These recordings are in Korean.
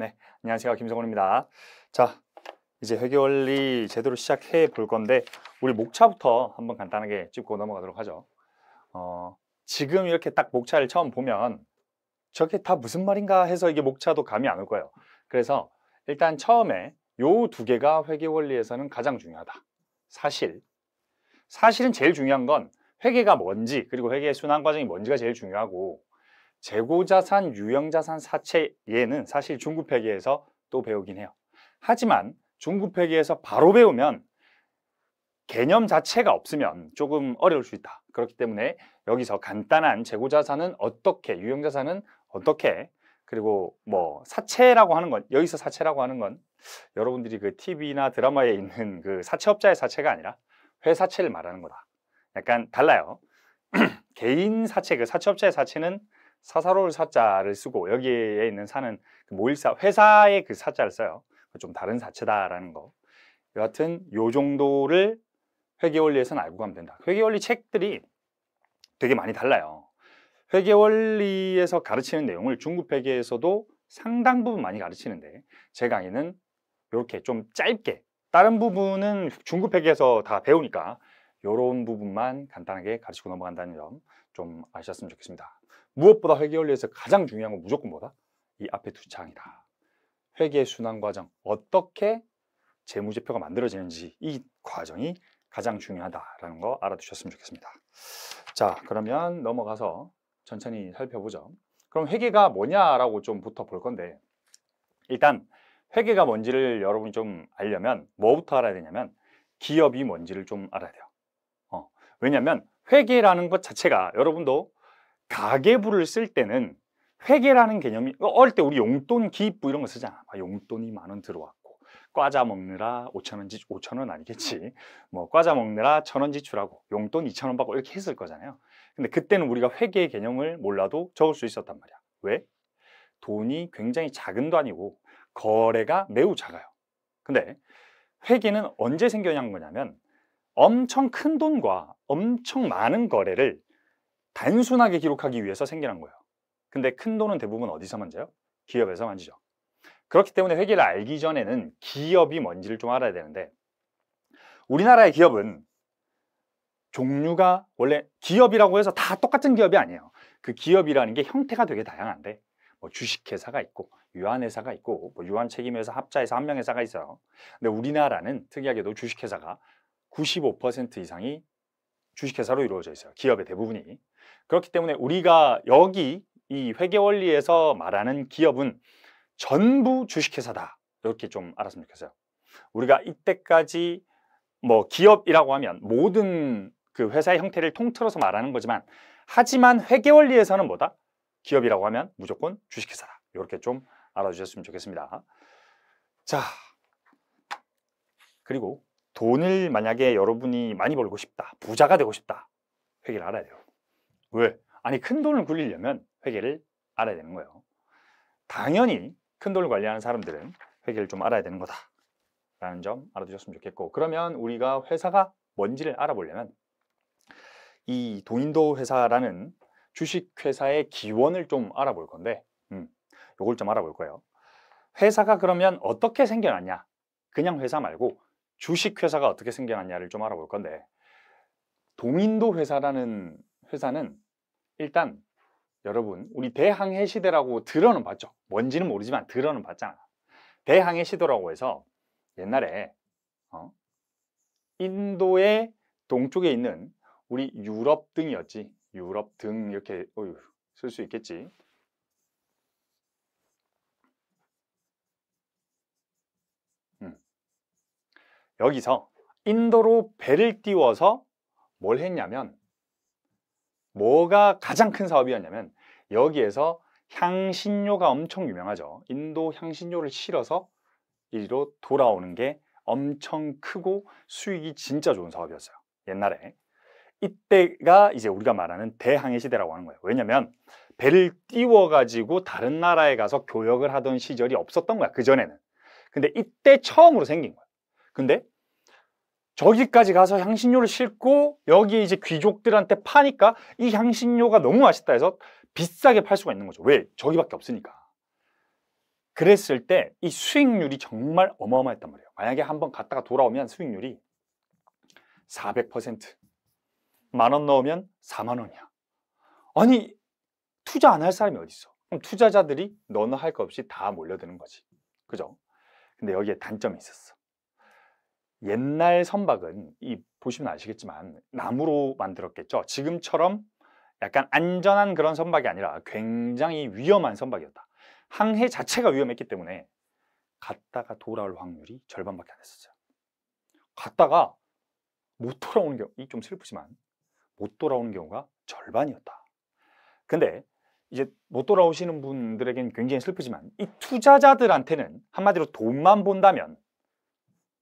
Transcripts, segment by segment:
네, 안녕하세요. 김성훈입니다. 자, 이제 회계원리 제대로 시작해 볼 건데 우리 목차부터 한번 간단하게 짚고 넘어가도록 하죠. 지금 이렇게 딱 목차를 처음 보면 저게 다 무슨 말인가 해서 이게 목차도 감이 안 올 거예요. 그래서 일단 처음에 요 두 개가 회계원리에서는 가장 중요하다. 사실은 제일 중요한 건 회계가 뭔지 그리고 회계 순환 과정이 뭔지가 제일 중요하고 재고자산, 유형자산, 사채 얘는 사실 중급회계에서 또 배우긴 해요. 하지만 중급회계에서 바로 배우면 개념 자체가 없으면 조금 어려울 수 있다. 그렇기 때문에 여기서 간단한 재고자산은 어떻게, 유형자산은 어떻게, 그리고 뭐 사채라고 하는 건, 여기서 사채라고 하는 건 여러분들이 그 TV나 드라마에 있는 그 사채업자의 사채가 아니라 회사채를 말하는 거다. 약간 달라요. 개인 사채, 그 사채업자의 사채는 사사로울 사자를 쓰고 여기에 있는 사는 그 모일사, 회사의 그 사자를 써요. 좀 다른 사채다라는 거. 여하튼 요 정도를 회계원리에서는 알고 가면 된다. 회계원리 책들이 되게 많이 달라요. 회계원리에서 가르치는 내용을 중급회계에서도 상당 부분 많이 가르치는데 제 강의는 이렇게 좀 짧게, 다른 부분은 중급회계에서 다 배우니까 이런 부분만 간단하게 가르치고 넘어간다는 점 좀 아셨으면 좋겠습니다. 무엇보다 회계원리에서 가장 중요한 건 무조건 뭐다? 이 앞에 두 장이다. 회계 순환 과정, 어떻게 재무제표가 만들어지는지 이 과정이 가장 중요하다라는 거 알아두셨으면 좋겠습니다. 자, 그러면 넘어가서 천천히 살펴보죠. 그럼 회계가 뭐냐라고 좀부터 볼 건데, 일단 회계가 뭔지를 여러분이 좀 알려면 뭐부터 알아야 되냐면 기업이 뭔지를 좀 알아야 돼요. 왜냐면 회계라는 것 자체가, 여러분도 가계부를 쓸 때는 회계라는 개념이, 어릴 때 우리 용돈 기입부 이런 거 쓰잖아. 용돈이 10,000원 들어왔고 과자 먹느라 5,000원 아니겠지, 뭐 과자 먹느라 1,000원 지출하고 용돈 2,000원 받고 이렇게 했을 거잖아요. 근데 그때는 우리가 회계의 개념을 몰라도 적을 수 있었단 말이야. 왜? 돈이 굉장히 작은 도 아니고 거래가 매우 작아요. 근데 회계는 언제 생겨난 거냐면 엄청 큰 돈과 엄청 많은 거래를 단순하게 기록하기 위해서 생겨난 거예요. 근데 큰 돈은 대부분 어디서 만져요? 기업에서 만지죠. 그렇기 때문에 회계를 알기 전에는 기업이 뭔지를 좀 알아야 되는데, 우리나라의 기업은 종류가, 원래 기업이라고 해서 다 똑같은 기업이 아니에요. 그 기업이라는 게 형태가 되게 다양한데, 뭐 주식회사가 있고 유한회사가 있고 뭐 유한책임회사 합자해서 한명회사가 있어요. 근데 우리나라는 특이하게도 주식회사가 95% 이상이 주식회사로 이루어져 있어요. 기업의 대부분이. 그렇기 때문에 우리가 여기 이 회계원리에서 말하는 기업은 전부 주식회사다. 이렇게 좀 알았으면 좋겠어요. 우리가 이때까지 뭐 기업이라고 하면 모든 그 회사의 형태를 통틀어서 말하는 거지만, 하지만 회계원리에서는 뭐다? 기업이라고 하면 무조건 주식회사다. 이렇게 좀 알아주셨으면 좋겠습니다. 자, 그리고 돈을 만약에 여러분이 많이 벌고 싶다, 부자가 되고 싶다, 회계를 알아야 돼요. 왜? 아니, 큰 돈을 굴리려면 회계를 알아야 되는 거예요. 당연히 큰 돈을 관리하는 사람들은 회계를 좀 알아야 되는 거다 라는 점 알아두셨으면 좋겠고, 그러면 우리가 회사가 뭔지를 알아보려면 이 도인도 회사라는 주식회사의 기원을 좀 알아볼 건데, 요걸 좀 알아볼 거예요. 회사가 그러면 어떻게 생겨났냐, 그냥 회사 말고 주식회사가 어떻게 생겨났냐를 좀 알아볼 건데, 동인도 회사라는 회사는 일단 여러분 우리 대항해 시대라고 들어는 봤죠. 뭔지는 모르지만 들어는 봤잖아. 대항해 시대라고 해서 옛날에 인도의 동쪽에 있는 우리 유럽 등이었지. 유럽 등 이렇게 쓸 수 있겠지. 여기서 인도로 배를 띄워서 뭘 했냐면, 뭐가 가장 큰 사업이었냐면, 여기에서 향신료가 엄청 유명하죠. 인도 향신료를 실어서 이리로 돌아오는 게 엄청 크고 수익이 진짜 좋은 사업이었어요. 옛날에. 이때가 이제 우리가 말하는 대항해 시대라고 하는 거예요. 왜냐면 배를 띄워가지고 다른 나라에 가서 교역을 하던 시절이 없었던 거야, 그전에는. 근데 이때 처음으로 생긴 거야. 근데 저기까지 가서 향신료를 싣고 여기 이제 귀족들한테 파니까 이 향신료가 너무 맛있다 해서 비싸게 팔 수가 있는 거죠. 왜? 저기밖에 없으니까. 그랬을 때 이 수익률이 정말 어마어마했단 말이에요. 만약에 한번 갔다가 돌아오면 수익률이 400%, 10,000원 넣으면 40,000원이야. 아니 투자 안 할 사람이 어디 있어? 그럼 투자자들이 너는 할 거 없이 다 몰려드는 거지. 그죠? 근데 여기에 단점이 있었어. 옛날 선박은 보시면 아시겠지만 나무로 만들었겠죠. 지금처럼 약간 안전한 그런 선박이 아니라 굉장히 위험한 선박이었다. 항해 자체가 위험했기 때문에 갔다가 돌아올 확률이 절반밖에 안 됐었어요. 갔다가 못 돌아오는 경우, 이 좀 슬프지만 못 돌아오는 경우가 절반이었다. 근데 이제 못 돌아오시는 분들에게는 굉장히 슬프지만 이 투자자들한테는 한마디로 돈만 본다면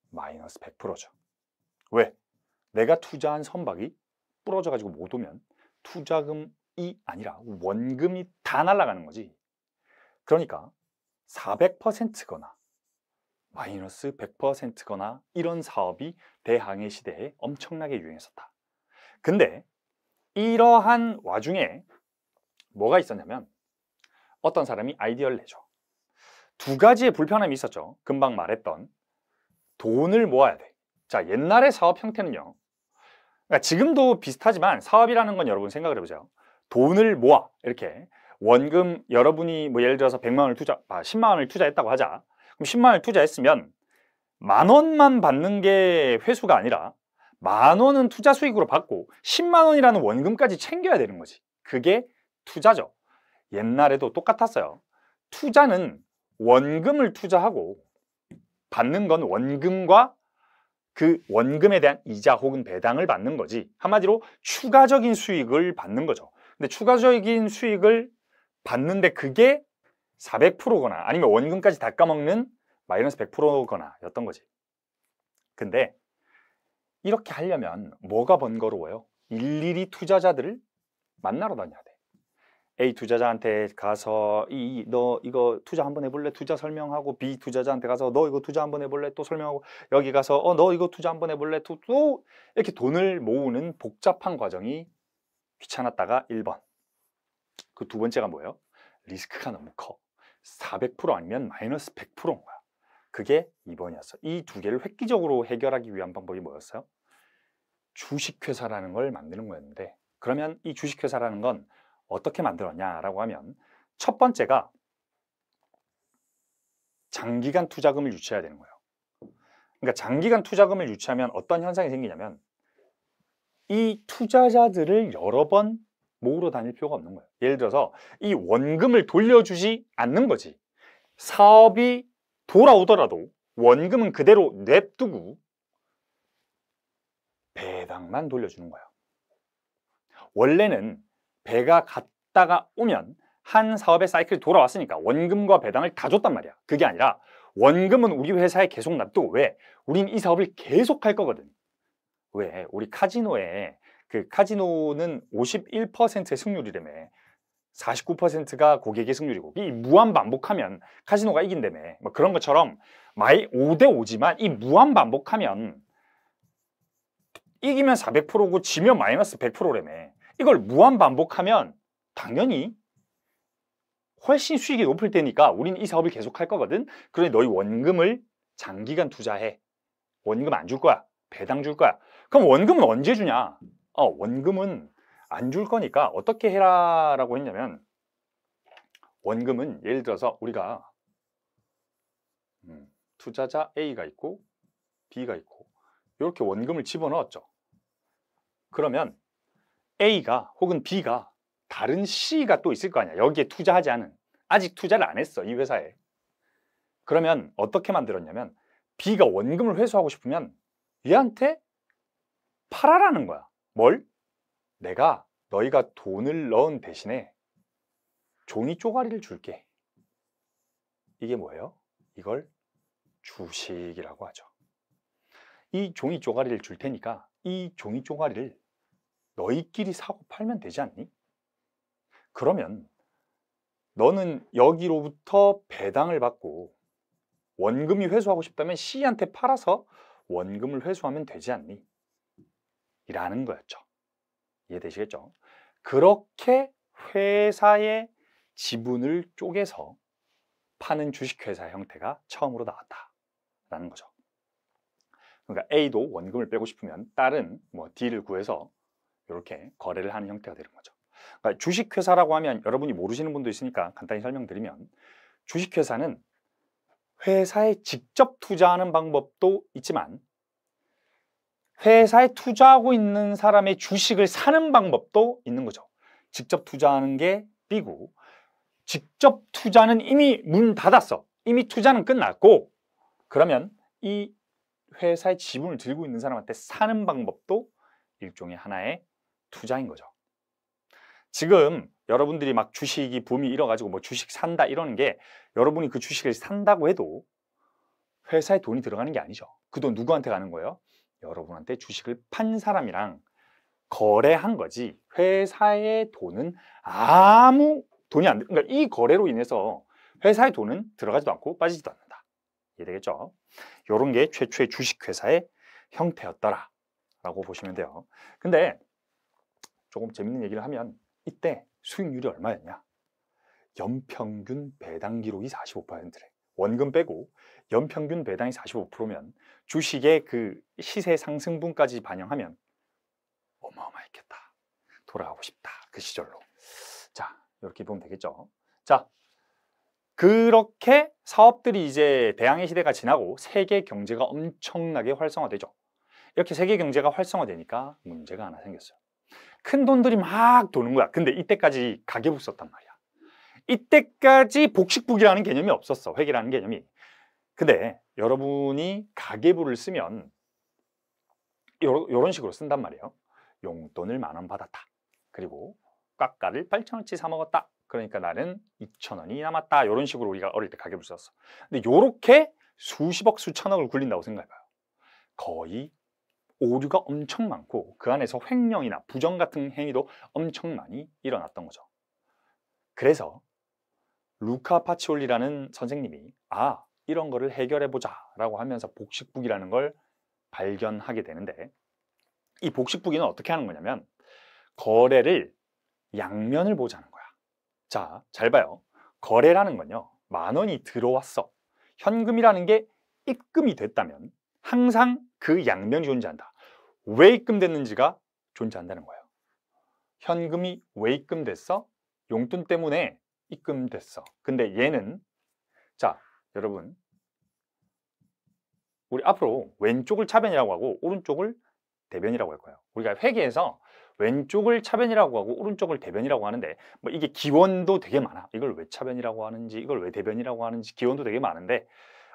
마이너스 100%죠. 왜? 내가 투자한 선박이 부러져 가지고 못 오면 투자금이 아니라 원금이 다 날아가는 거지. 그러니까 400%거나 마이너스 100%거나 이런 사업이 대항해 시대에 엄청나게 유행했었다. 근데 이러한 와중에 뭐가 있었냐면 어떤 사람이 아이디어를 내죠. 두 가지의 불편함이 있었죠. 금방 말했던 돈을 모아야 돼. 자, 옛날의 사업 형태는요. 그러니까 지금도 비슷하지만 사업이라는 건 여러분 생각을 해보세요. 돈을 모아. 이렇게 원금 여러분이 뭐 예를 들어서 100만 원을 10만 원을 투자했다고 하자. 그럼 10만 원을 투자했으면 10,000원만 받는 게 회수가 아니라 10,000원은 투자 수익으로 받고 10만 원이라는 원금까지 챙겨야 되는 거지. 그게 투자죠. 옛날에도 똑같았어요. 투자는 원금을 투자하고 받는 건 원금과 그 원금에 대한 이자 혹은 배당을 받는 거지. 한마디로 추가적인 수익을 받는 거죠. 근데 추가적인 수익을 받는데 그게 400%거나 아니면 원금까지 다 까먹는 마이너스 100%거나 였던 거지. 근데 이렇게 하려면 뭐가 번거로워요? 일일이 투자자들을 만나러 다녀야 돼. A 투자자한테 가서 너 이거 투자 한번 해볼래? 투자 설명하고, B 투자자한테 가서 너 이거 투자 한번 해볼래? 또 설명하고, 여기 가서 너 이거 투자 한번 해볼래? 또 이렇게 돈을 모으는 복잡한 과정이 귀찮았다가 1번. 그 두 번째가 뭐예요? 리스크가 너무 커. 400% 아니면 마이너스 100%인 거야. 그게 2번이었어. 이 두 개를 획기적으로 해결하기 위한 방법이 뭐였어요? 주식회사라는 걸 만드는 거였는데, 그러면 이 주식회사라는 건 어떻게 만들었냐라고 하면 첫 번째가 장기간 투자금을 유치해야 되는 거예요. 그러니까 장기간 투자금을 유치하면 어떤 현상이 생기냐면 이 투자자들을 여러 번 모으러 다닐 필요가 없는 거예요. 예를 들어서 이 원금을 돌려주지 않는 거지. 사업이 돌아오더라도 원금은 그대로 냅두고 배당만 돌려주는 거예요. 원래는 배가 갔다가 오면 한 사업의 사이클이 돌아왔으니까 원금과 배당을 다 줬단 말이야. 그게 아니라 원금은 우리 회사에 계속 놔두고, 왜? 우린 이 사업을 계속 할 거거든. 왜? 우리 카지노에 카지노는 51%의 승률이라며. 49%가 고객의 승률이고, 이 무한 반복하면 카지노가 이긴다며. 뭐 그런 것처럼 5대 5지만 이 무한 반복하면 이기면 400%고 지면 마이너스 100%라며. 이걸 무한 반복하면 당연히 훨씬 수익이 높을 테니까 우리는 이 사업을 계속 할 거거든. 그러니 너희 원금을 장기간 투자해. 원금 안 줄 거야. 배당 줄 거야. 그럼 원금은 언제 주냐? 원금은 안 줄 거니까 어떻게 해라라고 했냐면, 원금은 예를 들어서 우리가 투자자 A가 있고 B가 있고 이렇게 원금을 집어넣었죠. 그러면 A가 혹은 B가 다른 C가 또 있을 거 아니야. 여기에 투자하지 않은, 아직 투자를 안 했어, 이 회사에. 그러면 어떻게 만들었냐면 B가 원금을 회수하고 싶으면 얘한테 팔아라는 거야. 뭘? 내가 너희가 돈을 넣은 대신에 종이 쪼가리를 줄게. 이게 뭐예요? 이걸 주식이라고 하죠. 이 종이 쪼가리를 줄 테니까 이 종이 쪼가리를 너희끼리 사고 팔면 되지 않니? 그러면 너는 여기로부터 배당을 받고 원금이 회수하고 싶다면 C한테 팔아서 원금을 회수하면 되지 않니? 이라는 거였죠. 이해되시겠죠? 그렇게 회사의 지분을 쪼개서 파는 주식회사 형태가 처음으로 나왔다라는 거죠. 그러니까 A도 원금을 빼고 싶으면 다른 뭐 D를 구해서 이렇게 거래를 하는 형태가 되는 거죠. 그러니까 주식회사라고 하면 여러분이 모르시는 분도 있으니까 간단히 설명드리면, 주식회사는 회사에 직접 투자하는 방법도 있지만 회사에 투자하고 있는 사람의 주식을 사는 방법도 있는 거죠. 직접 투자하는 게 B고, 직접 투자는 이미 문 닫았어. 이미 투자는 끝났고, 그러면 이 회사의 지분을 들고 있는 사람한테 사는 방법도 일종의 하나의 투자인 거죠. 지금 여러분들이 막 주식이 붐이 일어가지고 뭐 주식 산다 이러는 게, 여러분이 그 주식을 산다고 해도 회사에 돈이 들어가는 게 아니죠. 그 돈 누구한테 가는 거예요? 여러분한테 주식을 판 사람이랑 거래한 거지, 회사의 돈은 아무 돈이 안 돼. 그러니까 이 거래로 인해서 회사의 돈은 들어가지도 않고 빠지지도 않는다. 이해되겠죠? 이런 게 최초의 주식회사의 형태였더라 라고 보시면 돼요. 근데 조금 재밌는 얘기를 하면, 이때 수익률이 얼마였냐? 연평균 배당 기록이 45%래. 원금 빼고 연평균 배당이 45%면 주식의 그 시세 상승분까지 반영하면 어마어마했겠다. 돌아가고 싶다. 그 시절로. 자, 이렇게 보면 되겠죠. 자, 그렇게 사업들이 이제 대항해 시대가 지나고 세계 경제가 엄청나게 활성화되죠. 이렇게 세계 경제가 활성화되니까 문제가 하나 생겼어요. 큰 돈들이 막 도는 거야. 근데 이때까지 가계부 썼단 말이야. 이때까지 복식북이라는 개념이 없었어. 회계라는 개념이. 근데 여러분이 가계부를 쓰면 이런 식으로 쓴단 말이에요. 용돈을 10,000원 받았다. 그리고 깎아를 8,000원치 사 먹었다. 그러니까 나는 2,000원이 남았다. 이런 식으로 우리가 어릴 때 가계부를 썼어. 근데 이렇게 수십억, 수천억을 굴린다고 생각해봐요. 거의 오류가 엄청 많고 그 안에서 횡령이나 부정 같은 행위도 엄청 많이 일어났던 거죠. 그래서 루카 파치올리라는 선생님이 이런 거를 해결해보자 라고 하면서 복식북이라는 걸 발견하게 되는데, 이 복식북이는 어떻게 하는 거냐면 거래를 양면을 보자는 거야. 자, 잘 봐요. 거래라는 건요, 10,000원이 들어왔어. 현금이라는 게 입금이 됐다면 항상 그 양면이 존재한다. 왜 입금됐는지가 존재한다는 거예요. 현금이 왜 입금됐어? 용돈 때문에 입금됐어. 근데 얘는, 자, 여러분, 우리 앞으로 왼쪽을 차변이라고 하고 오른쪽을 대변이라고 할 거예요. 우리가 회계에서 왼쪽을 차변이라고 하고 오른쪽을 대변이라고 하는데, 뭐 이게 기원도 되게 많아. 이걸 왜 차변이라고 하는지, 이걸 왜 대변이라고 하는지 기원도 되게 많은데,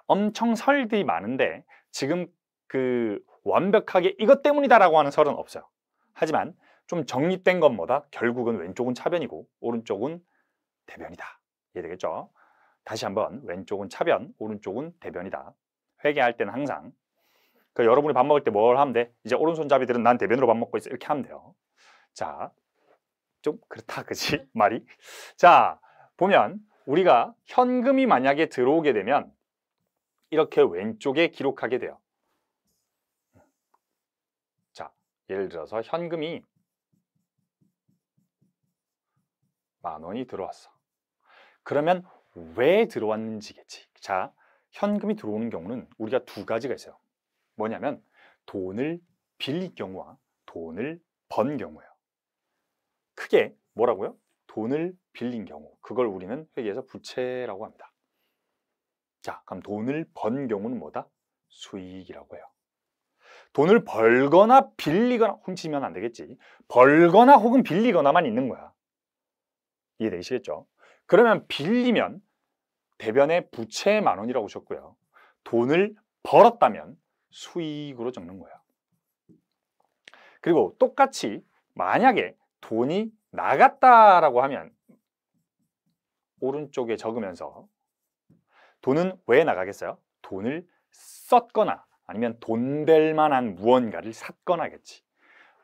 엄청 설들이 많은데 지금 그 완벽하게 이것 때문이다라고 하는 설은 없어요. 하지만 좀 정립된 건 뭐다? 결국은 왼쪽은 차변이고 오른쪽은 대변이다. 이해되겠죠? 다시 한번, 왼쪽은 차변, 오른쪽은 대변이다. 회계할 때는 항상 여러분이 밥 먹을 때 뭘 하면 돼? 이제 오른손잡이들은 난 대변으로 밥 먹고 있어. 이렇게 하면 돼요. 자, 좀 그렇다, 그치? 말이. 자, 보면 우리가 현금이 만약에 들어오게 되면 이렇게 왼쪽에 기록하게 돼요. 자, 예를 들어서 현금이 10,000원이 들어왔어. 그러면 왜 들어왔는지겠지. 자, 현금이 들어오는 경우는 우리가 두 가지가 있어요. 뭐냐면 돈을 빌린 경우와 돈을 번 경우예요. 크게 뭐라고요? 돈을 빌린 경우. 그걸 우리는 회계에서 부채라고 합니다. 자, 그럼 돈을 번 경우는 뭐다? 수익이라고 해요. 돈을 벌거나 빌리거나, 훔치면 안 되겠지. 벌거나 혹은 빌리거나만 있는 거야. 이해되시겠죠? 그러면 빌리면 대변에 부채 10,000원이라고 적고요. 돈을 벌었다면 수익으로 적는 거예요. 그리고 똑같이 만약에 돈이 나갔다라고 하면 오른쪽에 적으면서, 돈은 왜 나가겠어요? 돈을 썼거나 아니면 돈 될 만한 무언가를 샀거나겠지.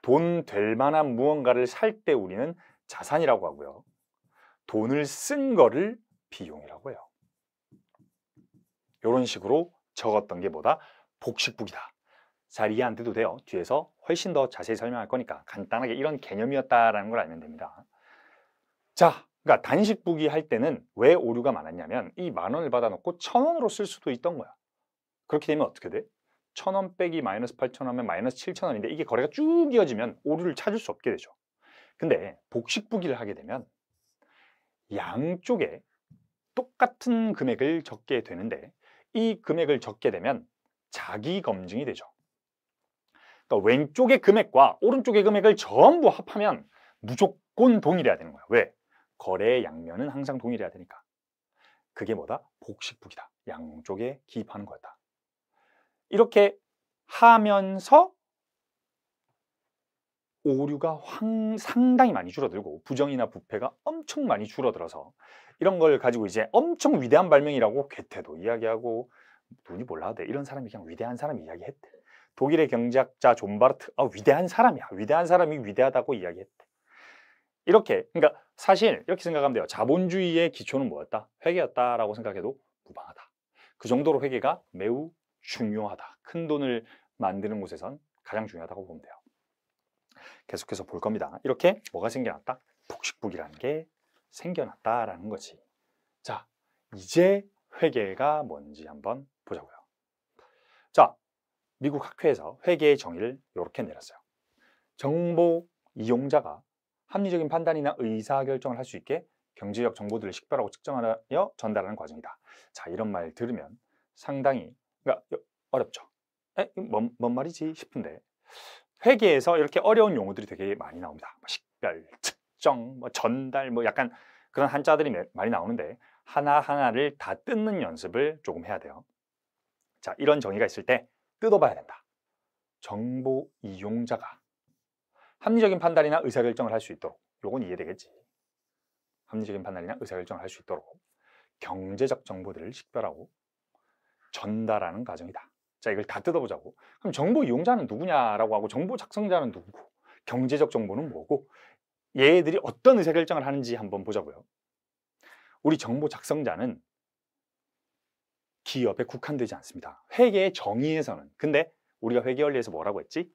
돈 될 만한 무언가를 살 때 우리는 자산이라고 하고요. 돈을 쓴 거를 비용이라고 해요. 이런 식으로 적었던 게 뭐다? 복식북이다. 잘 이해 안 돼도 돼요. 뒤에서 훨씬 더 자세히 설명할 거니까 간단하게 이런 개념이었다라는 걸 알면 됩니다. 자, 그러니까 단식부기 할 때는 왜 오류가 많았냐면 이 10,000원을 받아놓고 1,000원으로 쓸 수도 있던 거야. 그렇게 되면 어떻게 돼? 1,000원 빼기 마이너스 8,000원이면 마이너스 7,000원인데 이게 거래가 쭉 이어지면 오류를 찾을 수 없게 되죠. 근데 복식부기를 하게 되면 양쪽에 똑같은 금액을 적게 되는데 이 금액을 적게 되면 자기 검증이 되죠. 그러니까 왼쪽의 금액과 오른쪽의 금액을 전부 합하면 무조건 동일해야 되는 거야. 왜? 거래의 양면은 항상 동일해야 되니까. 그게 뭐다? 복식부기다. 양쪽에 기입하는 거였다. 이렇게 하면서 오류가 상당히 많이 줄어들고 부정이나 부패가 엄청 많이 줄어들어서 이런 걸 가지고 이제 엄청 위대한 발명이라고 괴테도 이야기하고 누군지 몰라도 돼. 이런 사람이 그냥 위대한 사람이 이야기했대. 독일의 경제학자 존 바르트, 위대한 사람이야. 위대한 사람이 위대하다고 이야기했대. 이렇게, 그러니까 사실 이렇게 생각하면 돼요. 자본주의의 기초는 뭐였다? 회계였다라고 생각해도 무방하다. 그 정도로 회계가 매우 중요하다. 큰 돈을 만드는 곳에선 가장 중요하다고 보면 돼요. 계속해서 볼 겁니다. 이렇게 뭐가 생겨났다? 복식부기라는 게 생겨났다라는 거지. 자, 이제 회계가 뭔지 한번 보자고요. 자, 미국 학회에서 회계의 정의를 이렇게 내렸어요. 정보 이용자가 합리적인 판단이나 의사결정을 할 수 있게 경제적 정보들을 식별하고 측정하여 전달하는 과정이다. 자, 이런 말 들으면 상당히 그러니까 어렵죠. 뭔 말이지 싶은데 회계에서 이렇게 어려운 용어들이 되게 많이 나옵니다. 식별, 측정, 전달, 약간 그런 한자들이 많이 나오는데 하나하나를 다 뜯는 연습을 조금 해야 돼요. 자, 이런 정의가 있을 때 뜯어봐야 된다. 정보 이용자가 합리적인 판단이나 의사결정을 할 수 있도록, 요건 이해되겠지. 합리적인 판단이나 의사결정을 할 수 있도록 경제적 정보들을 식별하고 전달하는 과정이다. 자, 이걸 다 뜯어보자고. 그럼 정보 이용자는 누구냐라고 하고 정보 작성자는 누구고 경제적 정보는 뭐고 얘들이 어떤 의사결정을 하는지 한번 보자고요. 우리 정보 작성자는 기업에 국한되지 않습니다. 회계의 정의에서는. 근데 우리가 회계 원리에서 뭐라고 했지?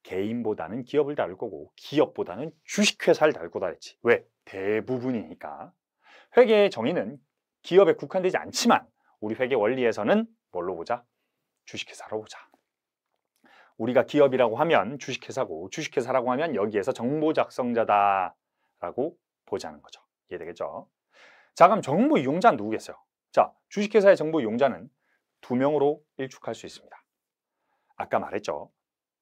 개인보다는 기업을 다룰 거고 기업보다는 주식회사를 다룰 거다 했지. 왜? 대부분이니까. 회계의 정의는 기업에 국한되지 않지만 우리 회계 원리에서는 뭘로 보자? 주식회사로 보자. 우리가 기업이라고 하면 주식회사고 주식회사라고 하면 여기에서 정보 작성자다라고 보자는 거죠. 이해되겠죠? 자, 그럼 정보 이용자는 누구겠어요? 자, 주식회사의 정보 이용자는 2명으로 일축할 수 있습니다. 아까 말했죠.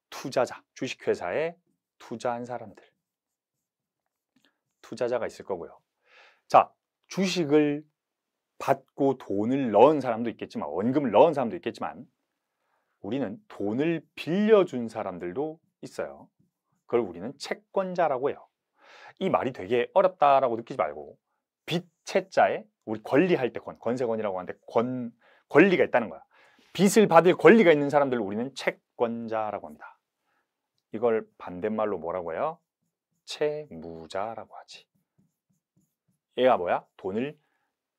투자자, 주식회사에 투자한 사람들. 투자자가 있을 거고요. 자, 주식을 받고 돈을 넣은 사람도 있겠지만 원금을 넣은 사람도 있겠지만 우리는 돈을 빌려준 사람들도 있어요. 그걸 우리는 채권자라고 해요. 이 말이 되게 어렵다라고 느끼지 말고 빚채자에 우리 권리할 때 권세권이라고 하는데 권리가 있다는 거야. 빚을 받을 권리가 있는 사람들을 우리는 채권자라고 합니다. 이걸 반대말로 뭐라고 해요? 채무자라고 하지. 얘가 뭐야? 돈을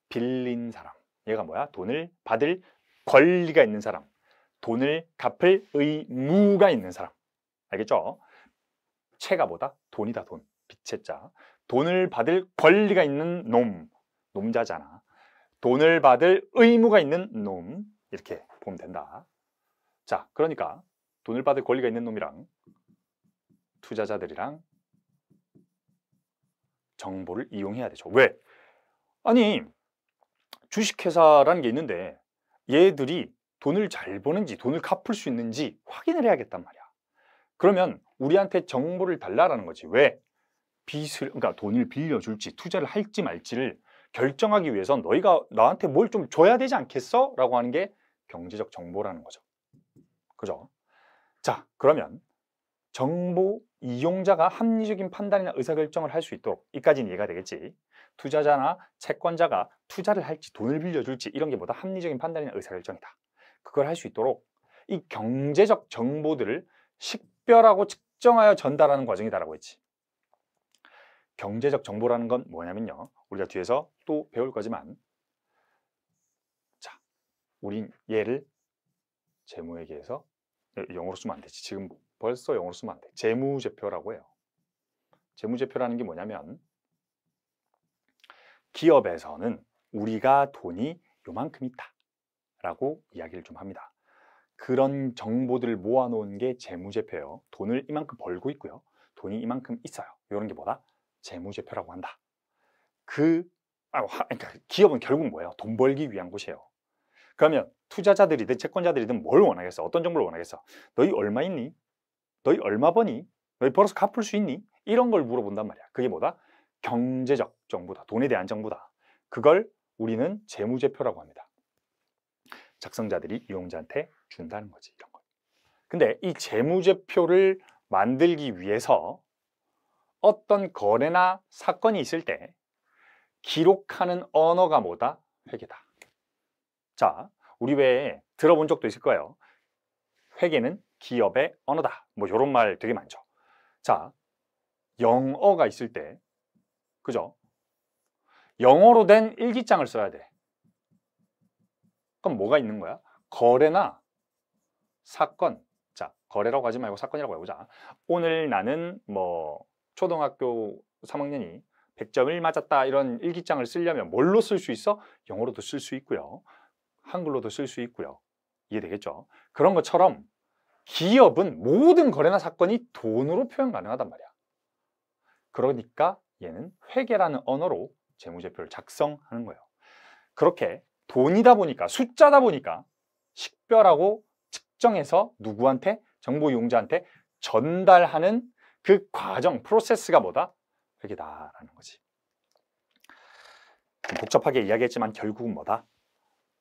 빌린 사람. 얘가 뭐야? 돈을 받을 권리가 있는 사람. 돈을 갚을 의무가 있는 사람. 알겠죠? 채가 뭐다? 돈이다, 돈. 빚채자. 돈을 받을 권리가 있는 놈. 놈자잖아. 돈을 받을 의무가 있는 놈. 이렇게 보면 된다. 자, 그러니까 돈을 받을 권리가 있는 놈이랑 투자자들이랑 정보를 이용해야 되죠. 왜? 아니, 주식회사라는 게 있는데 얘들이 돈을 잘 버는지 돈을 갚을 수 있는지 확인을 해야겠단 말이야. 그러면 우리한테 정보를 달라라는 거지. 왜? 그러니까 돈을 빌려줄지 투자를 할지 말지를 결정하기 위해선 너희가 나한테 뭘 좀 줘야 되지 않겠어? 라고 하는 게 경제적 정보라는 거죠. 그죠? 자, 그러면 정보 이용자가 합리적인 판단이나 의사결정을 할 수 있도록 이까지는 이해가 되겠지. 투자자나 채권자가 투자를 할지 돈을 빌려줄지 이런 게 뭐다? 합리적인 판단이나 의사결정이다. 그걸 할 수 있도록 이 경제적 정보들을 식별하고 측정하여 전달하는 과정이다라고 했지. 경제적 정보라는 건 뭐냐면요. 우리가 뒤에서 또 배울 거지만 자, 우린 얘를 재무회계에서 영어로 쓰면 안 되지. 지금 벌써 영어로 쓰면 안 돼. 재무제표라고 해요. 재무제표라는 게 뭐냐면 기업에서는 우리가 돈이 요만큼 있다 라고 이야기를 좀 합니다. 그런 정보들을 모아놓은 게 재무제표예요. 돈을 이만큼 벌고 있고요. 돈이 이만큼 있어요. 이런 게 뭐다? 재무제표라고 한다. 그러니까 기업은 결국 뭐예요? 돈 벌기 위한 곳이에요. 그러면 투자자들이든 채권자들이든 뭘 원하겠어? 어떤 정보를 원하겠어? 너희 얼마 있니? 너희 얼마 버니? 너희 벌어서 갚을 수 있니? 이런 걸 물어본단 말이야. 그게 뭐다? 경제적 정보다. 돈에 대한 정보다. 그걸 우리는 재무제표라고 합니다. 작성자들이 이용자한테 준다는 거지, 이런 걸. 근데 이 재무제표를 만들기 위해서 어떤 거래나 사건이 있을 때 기록하는 언어가 뭐다? 회계다. 자, 우리 왜 들어본 적도 있을 거예요. 회계는 기업의 언어다. 뭐 이런 말 되게 많죠. 자, 영어가 있을 때, 그죠? 영어로 된 일기장을 써야 돼. 그럼 뭐가 있는 거야? 거래나 사건. 자, 거래라고 하지 말고 사건이라고 해보자. 오늘 나는 뭐 초등학교 3학년이 100점을 맞았다, 이런 일기장을 쓰려면 뭘로 쓸 수 있어? 영어로도 쓸 수 있고요. 한글로도 쓸 수 있고요. 이해되겠죠? 그런 것처럼 기업은 모든 거래나 사건이 돈으로 표현 가능하단 말이야. 그러니까 얘는 회계라는 언어로 재무제표를 작성하는 거예요. 그렇게 돈이다 보니까, 숫자다 보니까 식별하고 측정해서 누구한테? 정보 이용자한테 전달하는 그 과정, 프로세스가 뭐다? 회계다라는 거지. 복잡하게 이야기했지만 결국은 뭐다?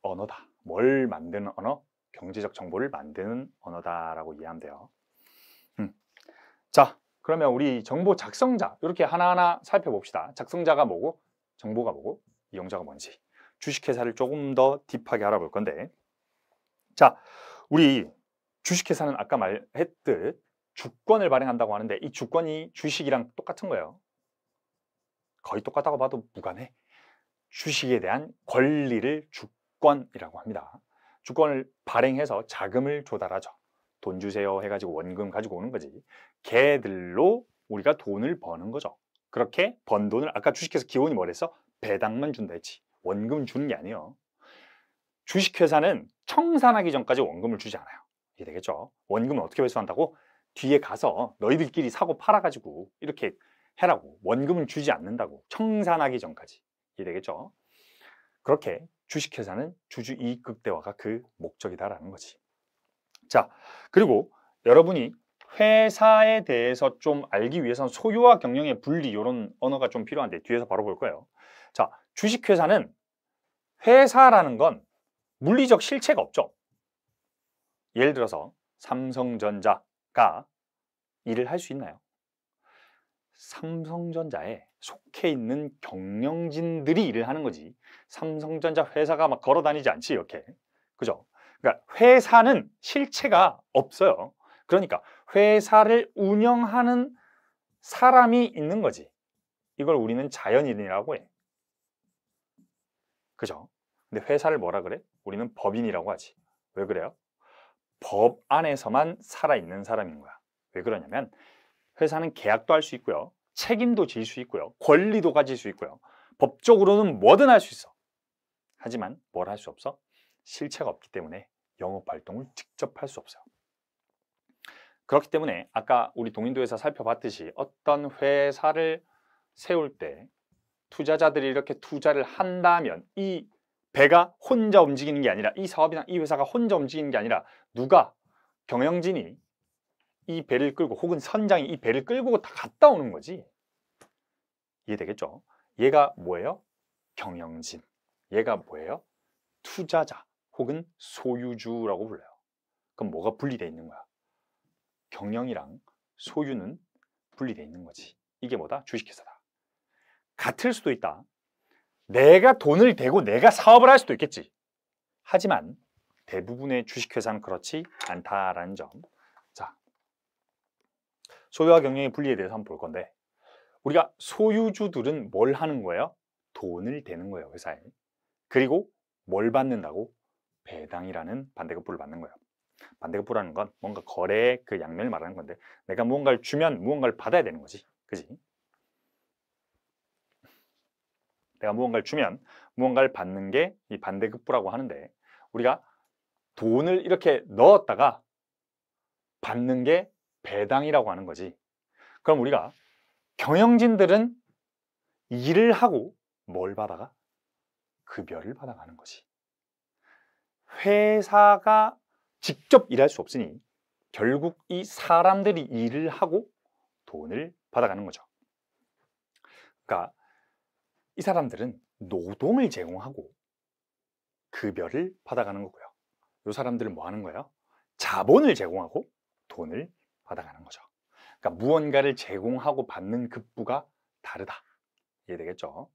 언어다. 뭘 만드는 언어? 경제적 정보를 만드는 언어다라고 이해하면 돼요. 자, 그러면 우리 정보 작성자 이렇게 하나하나 살펴봅시다. 작성자가 뭐고, 정보가 뭐고, 이용자가 뭔지. 주식회사를 조금 더 딥하게 알아볼 건데, 자, 우리 주식회사는 아까 말했듯 주권을 발행한다고 하는데, 이 주권이 주식이랑 똑같은 거예요. 거의 똑같다고 봐도 무관해. 주식에 대한 권리를 주권이라고 합니다. 주권을 발행해서 자금을 조달하죠. 돈 주세요 해가지고 원금 가지고 오는 거지. 걔들로 우리가 돈을 버는 거죠. 그렇게 번 돈을 아까 주식회사 기본이 뭐랬어? 배당만 준다 했지. 원금 주는 게 아니에요. 주식회사는 청산하기 전까지 원금을 주지 않아요. 이해되겠죠? 원금은 어떻게 회수한다고? 뒤에 가서 너희들끼리 사고 팔아가지고 이렇게 해라고. 원금은 주지 않는다고. 청산하기 전까지. 이해되겠죠? 그렇게 주식회사는 주주이익 극대화가 그 목적이다라는 거지. 자, 그리고 여러분이 회사에 대해서 좀 알기 위해서는 소유와 경영의 분리, 이런 언어가 좀 필요한데 뒤에서 바로 볼 거예요. 자, 주식회사는, 회사라는 건 물리적 실체가 없죠. 예를 들어서 삼성전자가 일을 할 수 있나요? 삼성전자에 속해 있는 경영진들이 일을 하는 거지. 삼성전자 회사가 막 걸어 다니지 않지, 이렇게. 그죠? 그러니까 회사는 실체가 없어요. 그러니까 회사를 운영하는 사람이 있는 거지. 이걸 우리는 자연인이라고 해. 그죠? 근데 회사를 뭐라 그래? 우리는 법인이라고 하지. 왜 그래요? 법 안에서만 살아있는 사람인 거야. 왜 그러냐면 회사는 계약도 할 수 있고요. 책임도 질 수 있고요. 권리도 가질 수 있고요. 법적으로는 뭐든 할 수 있어. 하지만 뭘 할 수 없어? 실체가 없기 때문에 영업활동을 직접 할 수 없어요. 그렇기 때문에 아까 우리 동인도에서 살펴봤듯이 어떤 회사를 세울 때 투자자들이 이렇게 투자를 한다면 이 배가 혼자 움직이는 게 아니라, 이 사업이나 이 회사가 혼자 움직이는 게 아니라 누가, 경영진이 이 배를 끌고, 혹은 선장이 이 배를 끌고 다 갔다 오는 거지. 이해되겠죠? 얘가 뭐예요? 경영진. 얘가 뭐예요? 투자자 혹은 소유주라고 불러요. 그럼 뭐가 분리되어 있는 거야? 경영이랑 소유는 분리되어 있는 거지. 이게 뭐다? 주식회사다. 같을 수도 있다. 내가 돈을 대고 내가 사업을 할 수도 있겠지. 하지만 대부분의 주식회사는 그렇지 않다라는 점. 자, 소유와 경영의 분리에 대해서 한번 볼 건데, 우리가 소유주들은 뭘 하는 거예요? 돈을 대는 거예요, 회사에. 그리고 뭘 받는다고? 배당이라는 반대급부를 받는 거예요. 반대급부라는 건 뭔가 거래의 그 양면을 말하는 건데, 내가 무언가를 주면 무언가를 받아야 되는 거지. 그지? 내가 무언가를 주면 무언가를 받는 게 이 반대급부라고 하는데, 우리가 돈을 이렇게 넣었다가 받는 게 배당이라고 하는 거지. 그럼 우리가 경영진들은 일을 하고 뭘 받아가? 급여를 받아가는 거지. 회사가 직접 일할 수 없으니 결국 이 사람들이 일을 하고 돈을 받아가는 거죠. 그러니까 이 사람들은 노동을 제공하고 급여를 받아가는 거고요. 이 사람들은 뭐 하는 거예요? 자본을 제공하고 돈을 받아가는 거죠. 그러니까 무언가를 제공하고 받는 급부가 다르다. 이해되겠죠?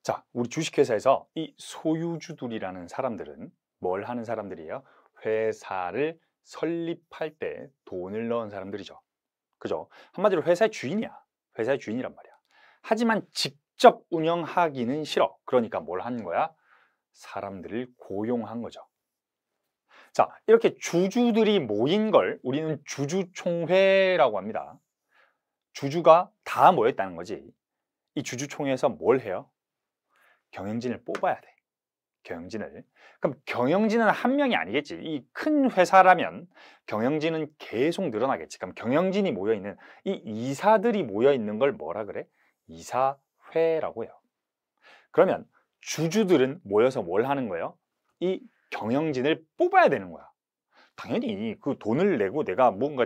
자, 우리 주식회사에서 이 소유주들이라는 사람들은 뭘 하는 사람들이에요? 회사를 설립할 때 돈을 넣은 사람들이죠. 그죠? 한마디로 회사의 주인이야. 회사의 주인이란 말이야. 하지만 직접 운영하기는 싫어. 그러니까 뭘 하는 거야? 사람들을 고용한 거죠. 자, 이렇게 주주들이 모인 걸 우리는 주주총회라고 합니다. 주주가 다 모였다는 거지. 이 주주총회에서 뭘 해요? 경영진을 뽑아야 돼. 경영진을. 그럼 경영진은 한 명이 아니겠지. 이 큰 회사라면 경영진은 계속 늘어나겠지. 그럼 경영진이 모여있는, 이 이사들이 모여있는 걸 뭐라 그래? 이사회라고 해요. 그러면 주주들은 모여서 뭘 하는 거예요? 이 경영진을 뽑아야 되는 거야. 당연히 그 돈을 내고 내가 뭔가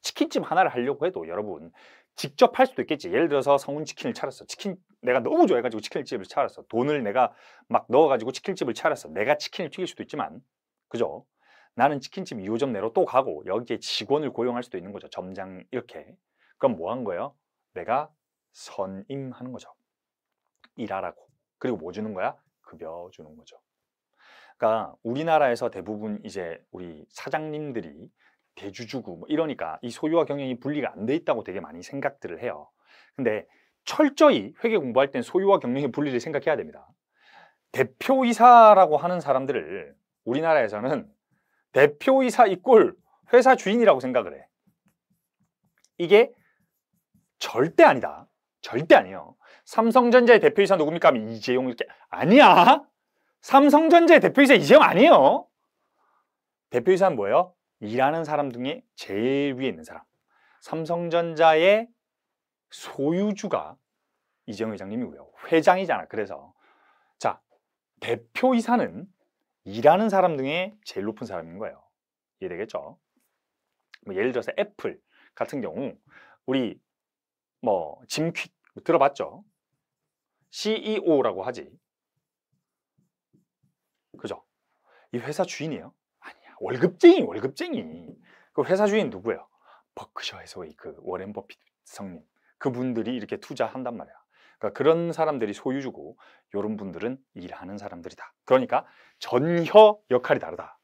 치킨집 하나를 하려고 해도 여러분 직접 할 수도 있겠지. 예를 들어서 성운치킨을 차렸어. 치킨 내가 너무 좋아해가지고 치킨집을 차렸어. 돈을 내가 막 넣어가지고 치킨집을 차렸어. 내가 치킨을 튀길 수도 있지만, 그죠? 나는 치킨집 2호점 내로 또 가고 여기에 직원을 고용할 수도 있는 거죠. 점장 이렇게. 그럼 뭐 한 거예요? 내가 선임하는 거죠. 일하라고. 그리고 뭐 주는 거야? 급여 주는 거죠. 그러니까 우리나라에서 대부분 이제 우리 사장님들이 대주주고 뭐 이러니까 이 소유와 경영이 분리가 안 돼 있다고 되게 많이 생각들을 해요. 근데 철저히 회계 공부할 땐 소유와 경영의 분리를 생각해야 됩니다. 대표이사라고 하는 사람들을 우리나라에서는 대표이사 이꼴 회사 주인이라고 생각을 해. 이게 절대 아니다. 절대 아니에요. 삼성전자의 대표이사 누굽니까? 하면 이재용 이렇게. 아니야. 삼성전자의 대표이사 이재용 아니에요. 대표이사는 뭐예요? 일하는 사람 중에 제일 위에 있는 사람. 삼성전자의 소유주가 이재용 회장님이고요. 회장이잖아. 그래서 자, 대표이사는 일하는 사람 중에 제일 높은 사람인 거예요. 이해되겠죠? 뭐 예를 들어서 애플 같은 경우 우리 뭐 짐 퀵 들어봤죠? CEO라고 하지. 그죠? 이 회사 주인이에요? 아니야. 월급쟁이. 그 회사 주인 누구예요? 버크셔에서의 그 워렌 버핏 성님. 그분들이 이렇게 투자한단 말이야. 그러니까 그런 사람들이 소유주고 이런 분들은 일하는 사람들이다. 그러니까 전혀 역할이 다르다.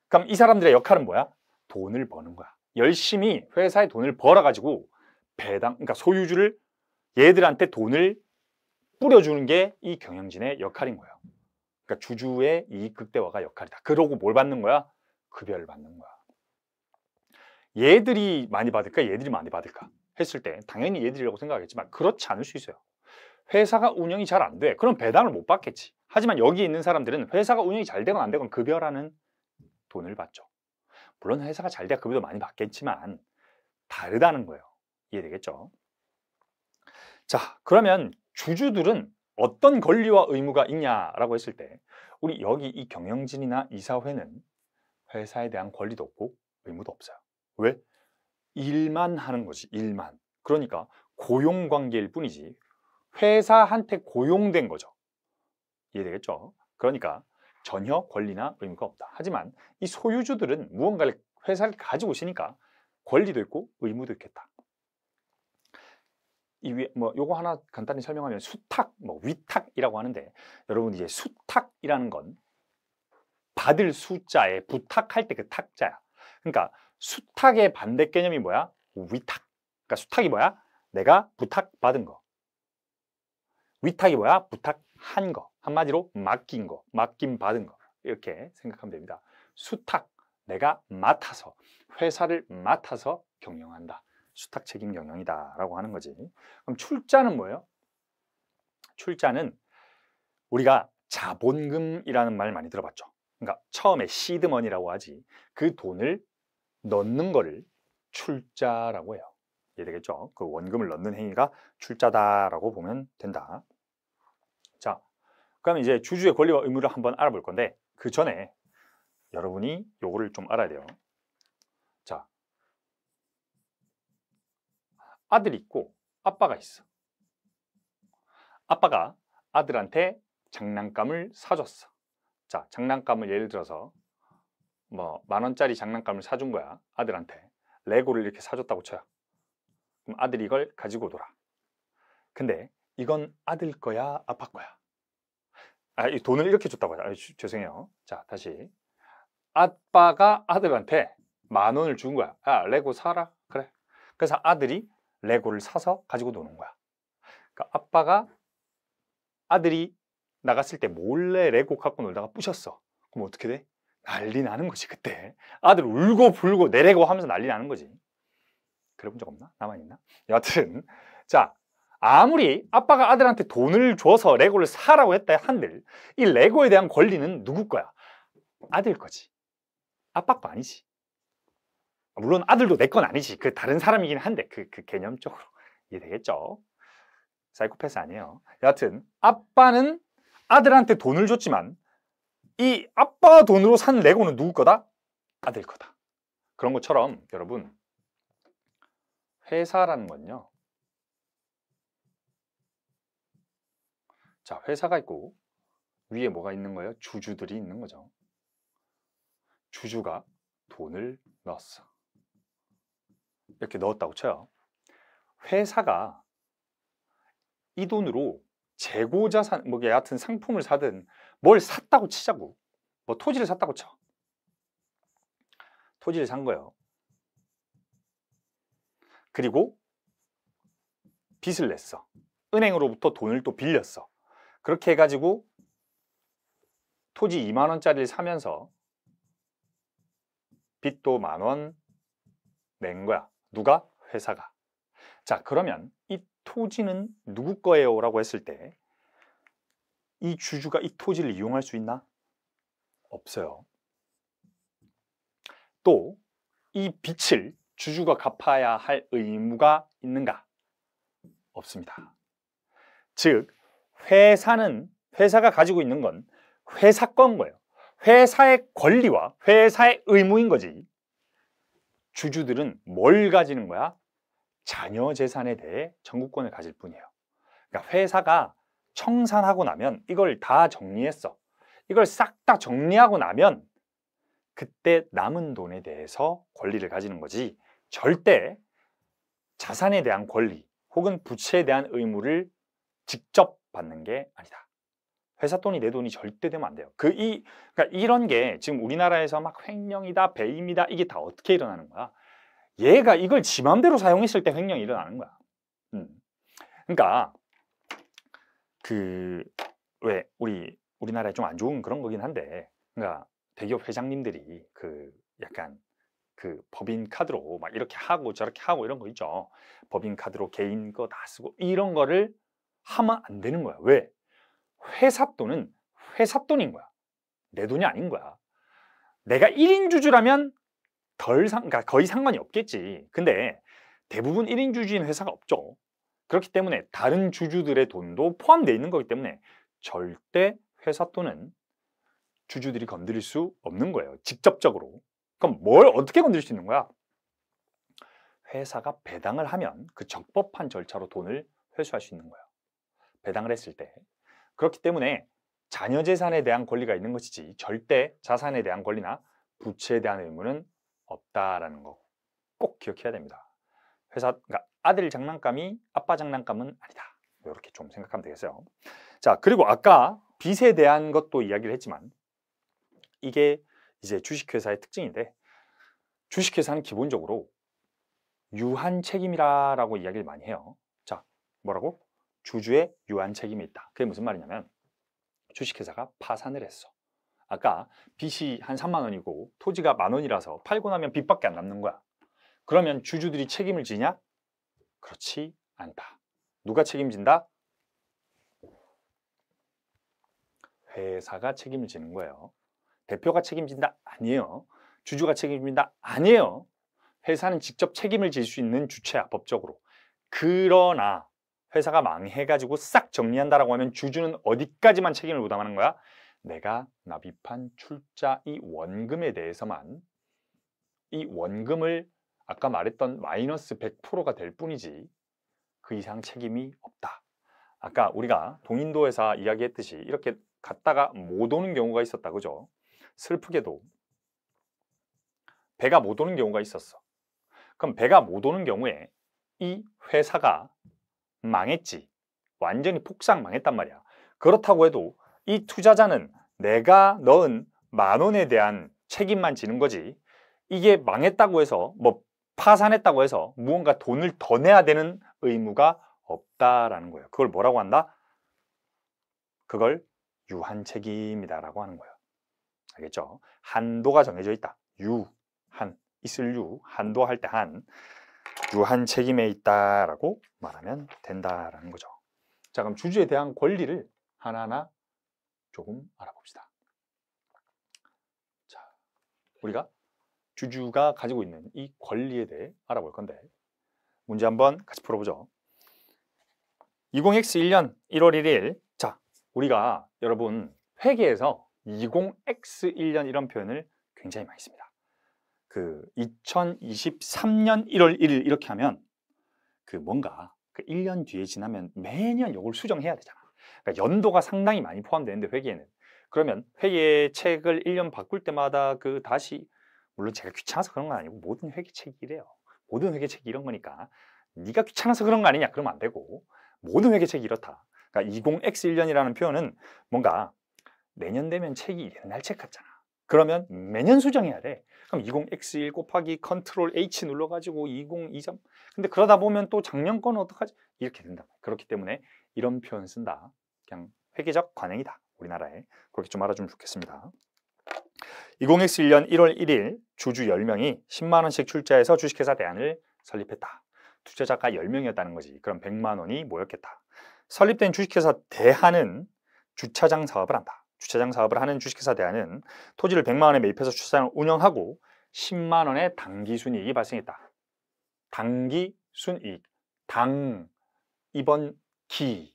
그럼 이 사람들의 역할은 뭐야? 돈을 버는 거야. 열심히 회사에 돈을 벌어가지고 배당, 그러니까 소유주를 얘들한테 돈을 뿌려주는 게 이 경영진의 역할인 거예요. 그러니까 주주의 이익 극대화가 역할이다. 그러고 뭘 받는 거야? 급여를 받는 거야. 얘들이 많이 받을까? 얘들이 많이 받을까? 했을 때 당연히 얘들이라고 생각하겠지만 그렇지 않을 수 있어요. 회사가 운영이 잘 안 돼. 그럼 배당을 못 받겠지. 하지만 여기 있는 사람들은 회사가 운영이 잘 되건 안 되건 급여라는 돈을 받죠. 물론 회사가 잘 돼야 급여도 많이 받겠지만 다르다는 거예요. 이해되겠죠? 자, 그러면 주주들은 어떤 권리와 의무가 있냐라고 했을 때 우리 여기 이 경영진이나 이사회는 회사에 대한 권리도 없고 의무도 없어요. 왜? 일만 하는 거지. 일만. 그러니까 고용관계일 뿐이지 회사한테 고용된 거죠. 이해되겠죠? 그러니까 전혀 권리나 의무가 없다. 하지만 이 소유주들은 무언가를 회사를 가지고 있으니까 권리도 있고 의무도 있겠다. 이 위에 뭐 요거 하나 간단히 설명하면 수탁, 뭐 위탁이라고 하는데 여러분 이제 수탁이라는 건 받을 수자에 부탁할 때 그 탁자야. 그러니까 수탁의 반대 개념이 뭐야? 위탁. 그러니까 수탁이 뭐야? 내가 부탁받은 거. 위탁이 뭐야? 부탁한 거. 한마디로 맡긴 거, 맡김 받은 거. 이렇게 생각하면 됩니다. 수탁, 내가 맡아서, 회사를 맡아서 경영한다. 수탁 책임 경영이다 라고 하는 거지. 그럼 출자는 뭐예요? 출자는 우리가 자본금이라는 말 많이 들어봤죠. 그러니까 처음에 시드머니라고 하지 그 돈을 넣는 거를 출자라고 해요. 이해되겠죠? 그 원금을 넣는 행위가 출자다라고 보면 된다. 자, 그럼 이제 주주의 권리와 의무를 한번 알아볼 건데 그 전에 여러분이 요거를 좀 알아야 돼요. 자, 아들이 있고 아빠가 있어. 아빠가 아들한테 장난감을 사줬어. 자, 장난감을 예를 들어서 뭐 10,000원짜리 장난감을 사준 거야. 아들한테. 레고를 이렇게 사줬다고 쳐요. 그럼 아들이 이걸 가지고 놀아. 근데 이건 아들 거야, 아빠 거야? 이 돈을 이렇게 줬다고 하자. 죄송해요. 자, 다시. 아빠가 아들한테 10,000원을 준 거야. 야, 레고 사라. 그래. 그래서 아들이 레고를 사서 가지고 노는 거야. 그러니까 아빠가 아들이 나갔을 때 몰래 레고 갖고 놀다가 부셨어. 그럼 어떻게 돼? 난리 나는 거지 그때. 아들 울고 불고 내 레고 하면서 난리 나는 거지. 그래 본 적 없나? 나만 있나? 여하튼 자, 아무리 아빠가 아들한테 돈을 줘서 레고를 사라고 했다 한들 이 레고에 대한 권리는 누구 거야? 아들 거지. 아빠 거 아니지. 물론 아들도 내 건 아니지. 그 다른 사람이긴 한데 그 개념적으로 이해되겠죠? 사이코패스 아니에요. 여하튼 아빠는 아들한테 돈을 줬지만 이 아빠 돈으로 산 레고는 누구 거다? 아들 거다. 그런 것처럼 여러분 회사라는 건요. 자, 회사가 있고 위에 뭐가 있는 거예요? 주주들이 있는 거죠. 주주가 돈을 넣었어. 이렇게 넣었다고 쳐요. 회사가 이 돈으로 재고자산, 뭐 여하튼 상품을 사든 뭘 샀다고 치자고. 뭐 토지를 샀다고 쳐. 토지를 산 거예요. 그리고 빚을 냈어. 은행으로부터 돈을 또 빌렸어. 그렇게 해가지고 토지 20,000원짜리를 사면서 빚도 10,000원 낸 거야. 누가? 회사가. 자, 그러면 이 토지는 누구 거예요? 라고 했을 때 이 주주가 이 토지를 이용할 수 있나? 없어요. 또 이 빚을 주주가 갚아야 할 의무가 있는가? 없습니다. 즉 회사가 가지고 있는 건 회사 건 거예요. 회사의 권리와 회사의 의무인 거지. 주주들은 뭘 가지는 거야? 자녀 재산에 대해 청구권을 가질 뿐이에요. 그러니까 회사가 청산하고 나면 이걸 다 정리했어. 이걸 싹 다 정리하고 나면 그때 남은 돈에 대해서 권리를 가지는 거지 절대 자산에 대한 권리 혹은 부채에 대한 의무를 직접 받는 게 아니다. 회사 돈이 내 돈이 절대 되면 안 돼요. 그러니까 이런 게 지금 우리나라에서 막 횡령이다, 배임이다 이게 다 어떻게 일어나는 거야? 얘가 이걸 지 맘대로 사용했을 때 횡령이 일어나는 거야. 그러니까 왜 우리나라에 좀 안 좋은 그런 거긴 한데, 그러니까 대기업 회장님들이 약간 법인 카드로 막 이렇게 하고 저렇게 하고 이런 거 있죠. 법인 카드로 개인 거 다 쓰고 이런 거를 하면 안 되는 거야. 왜? 회사 돈은 회사 돈인 거야. 내 돈이 아닌 거야. 내가 1인 주주라면 그러니까 거의 상관이 없겠지. 근데 대부분 1인 주주인 회사가 없죠. 그렇기 때문에 다른 주주들의 돈도 포함되어 있는 거기 때문에 절대 회사 돈은 주주들이 건드릴 수 없는 거예요. 직접적으로. 그럼 뭘 어떻게 건드릴 수 있는 거야? 회사가 배당을 하면 그 적법한 절차로 돈을 회수할 수 있는 거예요. 배당을 했을 때. 그렇기 때문에 자녀 재산에 대한 권리가 있는 것이지 절대 자산에 대한 권리나 부채에 대한 의무는 없다라는 거 꼭 기억해야 됩니다. 그러니까 아들 장난감이 아빠 장난감은 아니다. 이렇게 좀 생각하면 되겠어요. 자, 그리고 아까 빚에 대한 것도 이야기를 했지만 이게 이제 주식회사의 특징인데 주식회사는 기본적으로 유한 책임이라고 이야기를 많이 해요. 자, 뭐라고? 주주의 유한 책임이 있다. 그게 무슨 말이냐면 주식회사가 파산을 했어. 아까 빚이 한 3만 원이고 토지가 10,000원이라서 팔고 나면 빚밖에 안 남는 거야. 그러면 주주들이 책임을 지냐? 그렇지 않다. 누가 책임진다? 회사가 책임을 지는 거예요. 대표가 책임진다? 아니에요. 주주가 책임진다? 아니에요. 회사는 직접 책임을 질 수 있는 주체야, 법적으로. 그러나 회사가 망해가지고 싹 정리한다라고 하면 주주는 어디까지만 책임을 부담하는 거야? 내가 납입한 출자 이 원금에 대해서만, 이 원금을 아까 말했던 마이너스 100%가 될 뿐이지 그 이상 책임이 없다. 아까 우리가 동인도 회사 이야기했듯이 이렇게 갔다가 못 오는 경우가 있었다, 그죠? 슬프게도 배가 못 오는 경우가 있었어. 그럼 배가 못 오는 경우에 이 회사가 망했지, 완전히 폭삭 망했단 말이야. 그렇다고 해도 이 투자자는 내가 넣은 10,000원에 대한 책임만 지는 거지, 이게 망했다고 해서 뭐 파산했다고 해서 무언가 돈을 더 내야 되는 의무가 없다라는 거예요. 그걸 뭐라고 한다? 그걸 유한책임이다라고 하는 거예요. 알겠죠? 한도가 정해져 있다. 있을 한도 할 때 유한책임에 있다라고 말하면 된다라는 거죠. 자, 그럼 주주에 대한 권리를 하나하나 조금 알아봅시다. 자, 우리가 주주가 가지고 있는 이 권리에 대해 알아볼 건데, 문제 한번 같이 풀어보죠. 20X1년 1월 1일. 자, 우리가 여러분 회계에서 20X1년 이런 표현을 굉장히 많이 씁니다. 그 2023년 1월 1일 이렇게 하면 그 뭔가 그 1년 뒤에 지나면 매년 이걸 수정해야 되잖아. 그러니까 연도가 상당히 많이 포함되는데 회계에는. 그러면 회계책을 1년 바꿀 때마다 그 다시, 물론 제가 귀찮아서 그런 건 아니고 모든 회계책이 이래요. 모든 회계책이 이런 거니까 네가 귀찮아서 그런 거 아니냐 그러면 안 되고, 모든 회계책이 이렇다. 그러니까 20X1년이라는 표현은 뭔가 내년 되면 책이 옛날 책 같잖아. 그러면 매년 수정해야 돼. 그럼 20X1 곱하기 컨트롤 H 눌러가지고 2023. 근데 그러다 보면 또 작년 거는 어떡하지? 이렇게 된다. 그렇기 때문에 이런 표현 쓴다. 그냥 회계적 관행이다, 우리나라에. 그렇게 좀 알아주면 좋겠습니다. 20X1년 1월 1일 주주 10명이 10만 원씩 출자해서 주식회사 대안을 설립했다. 투자자가 10명이었다는 거지. 그럼 100만 원이 모였겠다. 설립된 주식회사 대안은 주차장 사업을 한다. 주차장 사업을 하는 주식회사 대안은 토지를 100만 원에 매입해서 주차장을 운영하고 10만 원의 당기순이익이 발생했다. 당기순이익, 이번 기,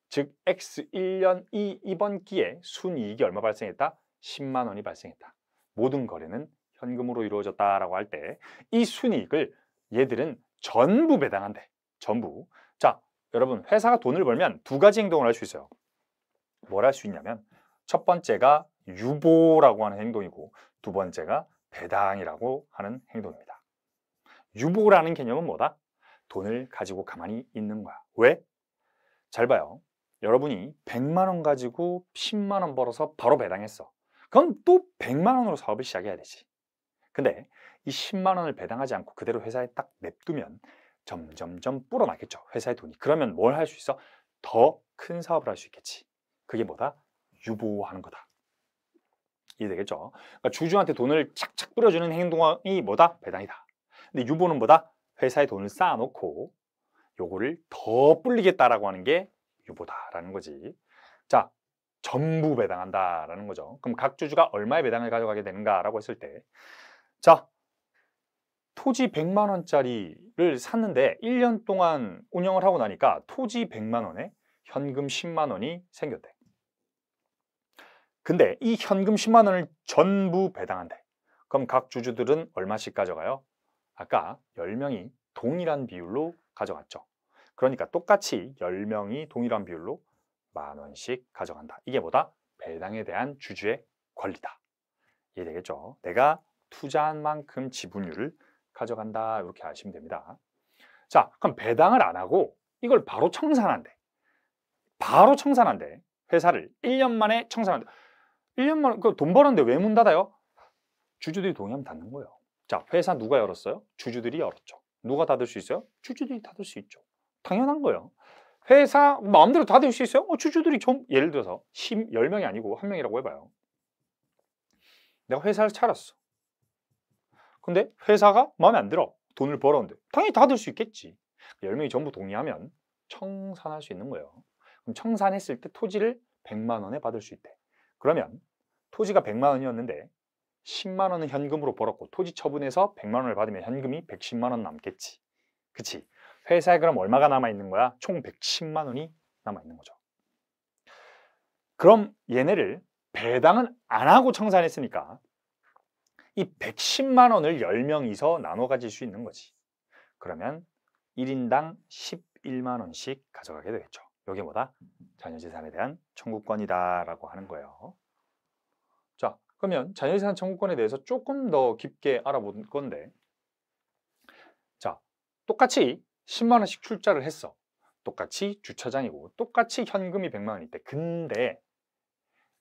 즉 X1년 이번 기에 순이익이 얼마 발생했다? 10만 원이 발생했다. 모든 거래는 현금으로 이루어졌다라고 할 때 이 순이익을 얘들은 전부 배당한대. 전부. 자, 여러분 회사가 돈을 벌면 두 가지 행동을 할 수 있어요. 뭘 할 수 있냐면 첫 번째가 유보라고 하는 행동이고 두 번째가 배당이라고 하는 행동입니다. 유보라는 개념은 뭐다? 돈을 가지고 가만히 있는 거야. 왜? 잘 봐요. 여러분이 100만 원 가지고 10만 원 벌어서 바로 배당했어. 그럼 또 100만 원으로 사업을 시작해야 되지. 근데 이 10만 원을 배당하지 않고 그대로 회사에 딱 냅두면 점점점 불어나겠죠, 회사의 돈이. 그러면 뭘 할 수 있어? 더 큰 사업을 할 수 있겠지. 그게 뭐다? 유보하는 거다. 이해되겠죠? 그러니까 주주한테 돈을 착착 뿌려주는 행동이 뭐다? 배당이다. 근데 유보는 뭐다? 회사에 돈을 쌓아놓고 요거를 더 불리겠다라고 하는 게 유보다라는 거지. 자, 전부 배당한다라는 거죠. 그럼 각 주주가 얼마의 배당을 가져가게 되는가라고 했을 때, 자, 토지 100만 원짜리를 샀는데 1년 동안 운영을 하고 나니까 토지 100만 원에 현금 10만 원이 생겼대. 근데 이 현금 10만 원을 전부 배당한대. 그럼 각 주주들은 얼마씩 가져가요? 아까 10명이 동일한 비율로 가져갔죠. 그러니까 똑같이 10명이 동일한 비율로 10,000원씩 가져간다. 이게 뭐다? 배당에 대한 주주의 권리다. 이해되겠죠? 내가 투자한 만큼 지분율을 가져간다. 이렇게 아시면 됩니다. 자, 그럼 배당을 안 하고 이걸 바로 청산한대. 바로 청산한대. 회사를 1년 만에 청산한대. 1년 만에 돈 벌었는데 왜 문 닫아요? 주주들이 동의하면 닫는 거예요. 자, 회사 누가 열었어요? 주주들이 열었죠. 누가 닫을 수 있어요? 주주들이 닫을 수 있죠. 당연한 거예요. 회사 마음대로 닫을 수 있어요? 주주들이 좀, 예를 들어서 10명이 아니고 1명이라고 해봐요. 내가 회사를 차렸어. 근데 회사가 마음에 안 들어. 돈을 벌었는데 당연히 닫을 수 있겠지. 10명이 전부 동의하면 청산할 수 있는 거예요. 그럼 청산했을 때 토지를 100만 원에 받을 수 있대. 그러면 토지가 100만 원이었는데 10만 원은 현금으로 벌었고 토지 처분해서 100만 원을 받으면 현금이 110만 원 남겠지. 그치? 회사에 그럼 얼마가 남아있는 거야? 총 110만 원이 남아있는 거죠. 그럼 얘네를 배당은 안 하고 청산했으니까 이 110만 원을 10명이서 나눠 가질 수 있는 거지. 그러면 1인당 11만 원씩 가져가게 되겠죠. 이게 뭐다? 자녀재산에 대한 청구권이다라고 하는 거예요. 자, 그러면 자녀재산 청구권에 대해서 조금 더 깊게 알아볼 건데, 자, 똑같이 10만 원씩 출자를 했어. 똑같이 주차장이고 똑같이 현금이 100만 원이 있대. 근데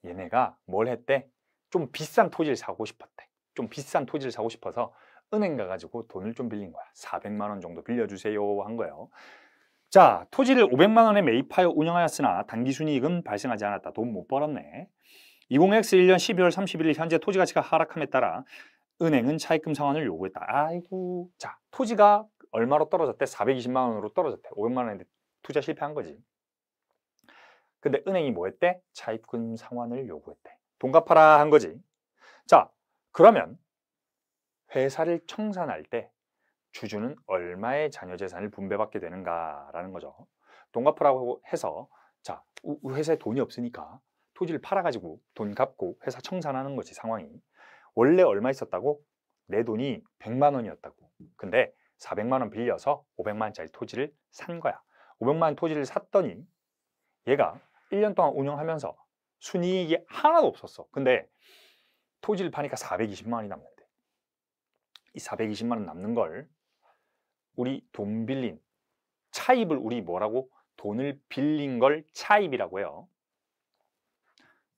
얘네가 뭘 했대? 좀 비싼 토지를 사고 싶었대. 좀 비싼 토지를 사고 싶어서 은행 가가지고 돈을 좀 빌린 거야. 400만 원 정도 빌려주세요 한 거예요. 자, 토지를 500만 원에 매입하여 운영하였으나 단기순이익은 발생하지 않았다. 돈 못 벌었네. 20X1년 12월 31일 현재 토지 가치가 하락함에 따라 은행은 차입금 상환을 요구했다. 아이고, 자, 토지가 얼마로 떨어졌대? 420만 원으로 떨어졌대. 500만 원인데 투자 실패한 거지. 근데 은행이 뭐 했대? 차입금 상환을 요구했대. 돈 갚아라 한 거지. 자, 그러면 회사를 청산할 때 주주는 얼마의 자녀재산을 분배받게 되는가라는 거죠. 돈 갚으라고 해서 자, 회사에 돈이 없으니까 토지를 팔아가지고 돈 갚고 회사 청산하는 거지. 상황이 원래 얼마 있었다고? 내 돈이 100만 원이었다고. 근데 400만 원 빌려서 500만 원짜리 토지를 산 거야. 500만 원 토지를 샀더니 얘가 1년 동안 운영하면서 순이익이 하나도 없었어. 근데 토지를 파니까 420만 원이 남는데 이 420만 원 남는 걸 우리 돈 빌린 차입을 우리 뭐라고? 돈을 빌린 걸 차입이라고 해요.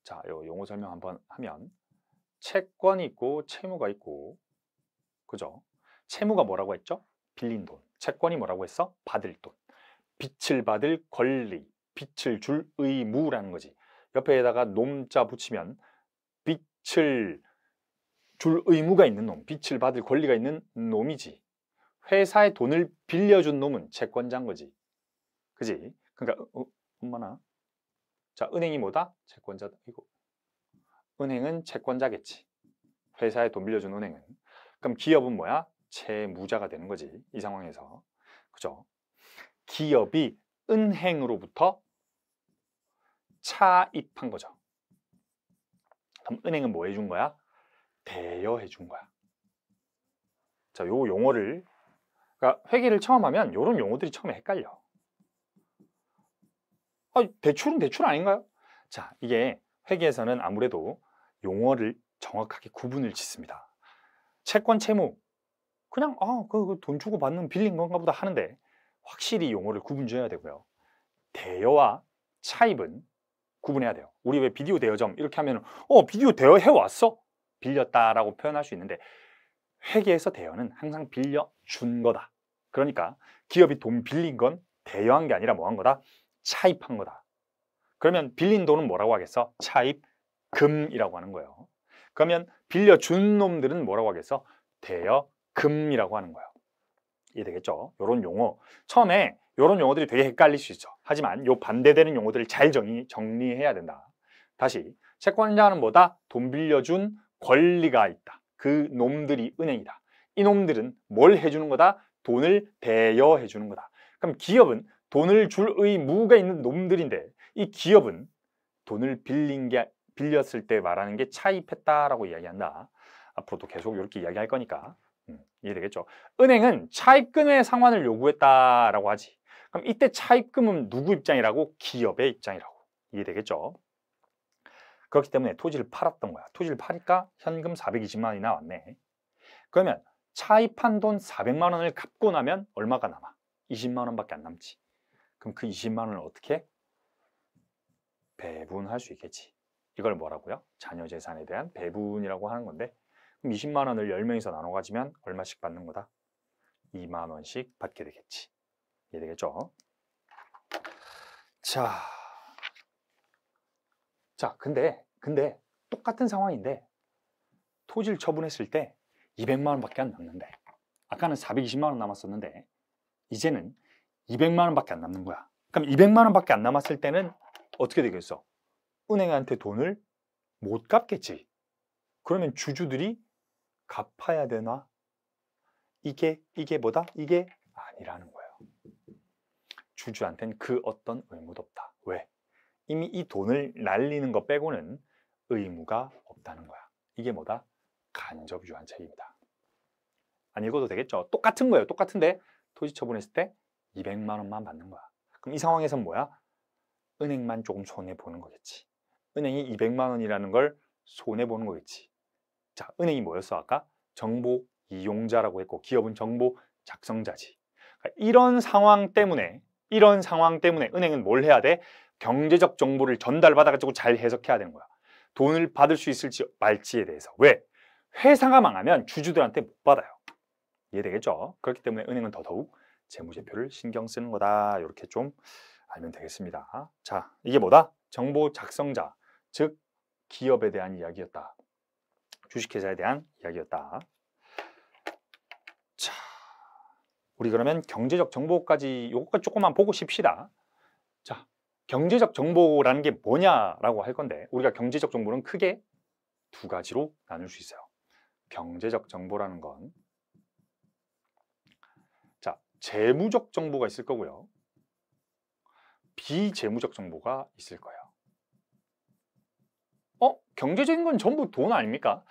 자, 요 용어 설명 한번 하면 채권이 있고 채무가 있고, 그죠? 채무가 뭐라고 했죠? 빌린 돈. 채권이 뭐라고 했어? 받을 돈. 빚을 받을 권리, 빚을 줄 의무라는 거지. 옆에다가 놈자 붙이면 빚을 줄 의무가 있는 놈, 빚을 받을 권리가 있는 놈이지. 회사에 돈을 빌려준 놈은 채권자인 거지. 그지? 그러니까 엄마나 자, 은행이 뭐다? 채권자다. 이거 은행은 채권자겠지. 회사에 돈 빌려준 은행은. 그럼 기업은 뭐야? 채무자가 되는 거지. 이 상황에서. 그죠? 기업이 은행으로부터 차입한 거죠. 그럼 은행은 뭐 해준 거야? 대여해 준 거야. 자, 요 용어를 그러니까 회계를 처음 하면 이런 용어들이 처음에 헷갈려. 대출은 대출 아닌가요? 자, 이게 회계에서는 아무래도 용어를 정확하게 구분을 짓습니다. 채권 채무 그냥 그 돈 주고 받는 빌린 건가 보다 하는데 확실히 용어를 구분 지어야 되고요. 대여와 차입은 구분해야 돼요. 우리 왜 비디오 대여점 이렇게 하면 비디오 대여해 왔어? 빌렸다라고 표현할 수 있는데 회계에서 대여는 항상 빌려준 거다. 그러니까 기업이 돈 빌린 건 대여한 게 아니라 뭐 한 거다? 차입한 거다. 그러면 빌린 돈은 뭐라고 하겠어? 차입금이라고 하는 거예요. 그러면 빌려준 놈들은 뭐라고 하겠어? 대여금이라고 하는 거예요. 이해되겠죠? 이런 용어. 처음에 이런 용어들이 되게 헷갈릴 수 있죠. 하지만 요 반대되는 용어들을 잘 정리해야 된다. 다시 채권자는 뭐다? 돈 빌려준 권리가 있다. 그 놈들이 은행이다. 이 놈들은 뭘 해주는 거다? 돈을 대여해 주는 거다. 그럼 기업은 돈을 줄 의무가 있는 놈들인데 이 기업은 돈을 빌렸을 때 말하는 게 차입했다라고 이야기한다. 앞으로도 계속 이렇게 이야기할 거니까 이해되겠죠? 은행은 차입금의 상환을 요구했다라고 하지. 그럼 이때 차입금은 누구 입장이라고? 기업의 입장이라고. 이해되겠죠? 그렇기 때문에 토지를 팔았던 거야. 토지를 파니까 현금 420만 원이 나왔네. 그러면 차입한 돈 400만 원을 갚고 나면 얼마가 남아? 20만 원밖에 안 남지. 그럼 그 20만 원을 어떻게? 배분할 수 있겠지. 이걸 뭐라고요? 자녀재산에 대한 배분이라고 하는 건데 그럼 20만 원을 10명이서 나눠 가지면 얼마씩 받는 거다? 2만 원씩 받게 되겠지. 이해되겠죠? 자, 근데 똑같은 상황인데 토지를 처분했을 때 200만 원밖에 안 남는데 아까는 420만 원 남았었는데 이제는 200만 원밖에 안 남는 거야. 그럼 200만 원밖에 안 남았을 때는 어떻게 되겠어? 은행한테 돈을 못 갚겠지. 그러면 주주들이 갚아야 되나? 이게 뭐다? 이게 아니라는 거예요. 주주한테는 그 어떤 의무도 없다. 왜? 이미 이 돈을 날리는 것 빼고는 의무가 없다는 거야. 이게 뭐다? 간접유한 책임이다. 안 읽어도 되겠죠? 똑같은 거예요. 똑같은데 토지 처분했을 때 200만 원만 받는 거야. 그럼 이 상황에선 뭐야? 은행만 조금 손해보는 거겠지. 은행이 200만 원이라는 걸 손해보는 거겠지. 자, 은행이 뭐였어? 아까 정보 이용자라고 했고 기업은 정보 작성자지. 그러니까 이런 상황 때문에 은행은 뭘 해야 돼? 경제적 정보를 전달받아가지고 잘 해석해야 되는 거야. 돈을 받을 수 있을지 말지에 대해서. 왜? 회사가 망하면 주주들한테 못 받아요. 이해되겠죠? 그렇기 때문에 은행은 더더욱 재무제표를 신경 쓰는 거다. 이렇게 좀 알면 되겠습니다. 자, 이게 뭐다? 정보 작성자, 즉 기업에 대한 이야기였다. 주식회사에 대한 이야기였다. 자, 우리 그러면 경제적 정보까지 요것까지 조금만 보고 쉽시다. 자, 경제적 정보라는 게 뭐냐라고 할 건데 우리가 경제적 정보는 크게 두 가지로 나눌 수 있어요. 경제적 정보라는 건 자, 재무적 정보가 있을 거고요. 비재무적 정보가 있을 거예요. 경제적인 건 전부 돈 아닙니까?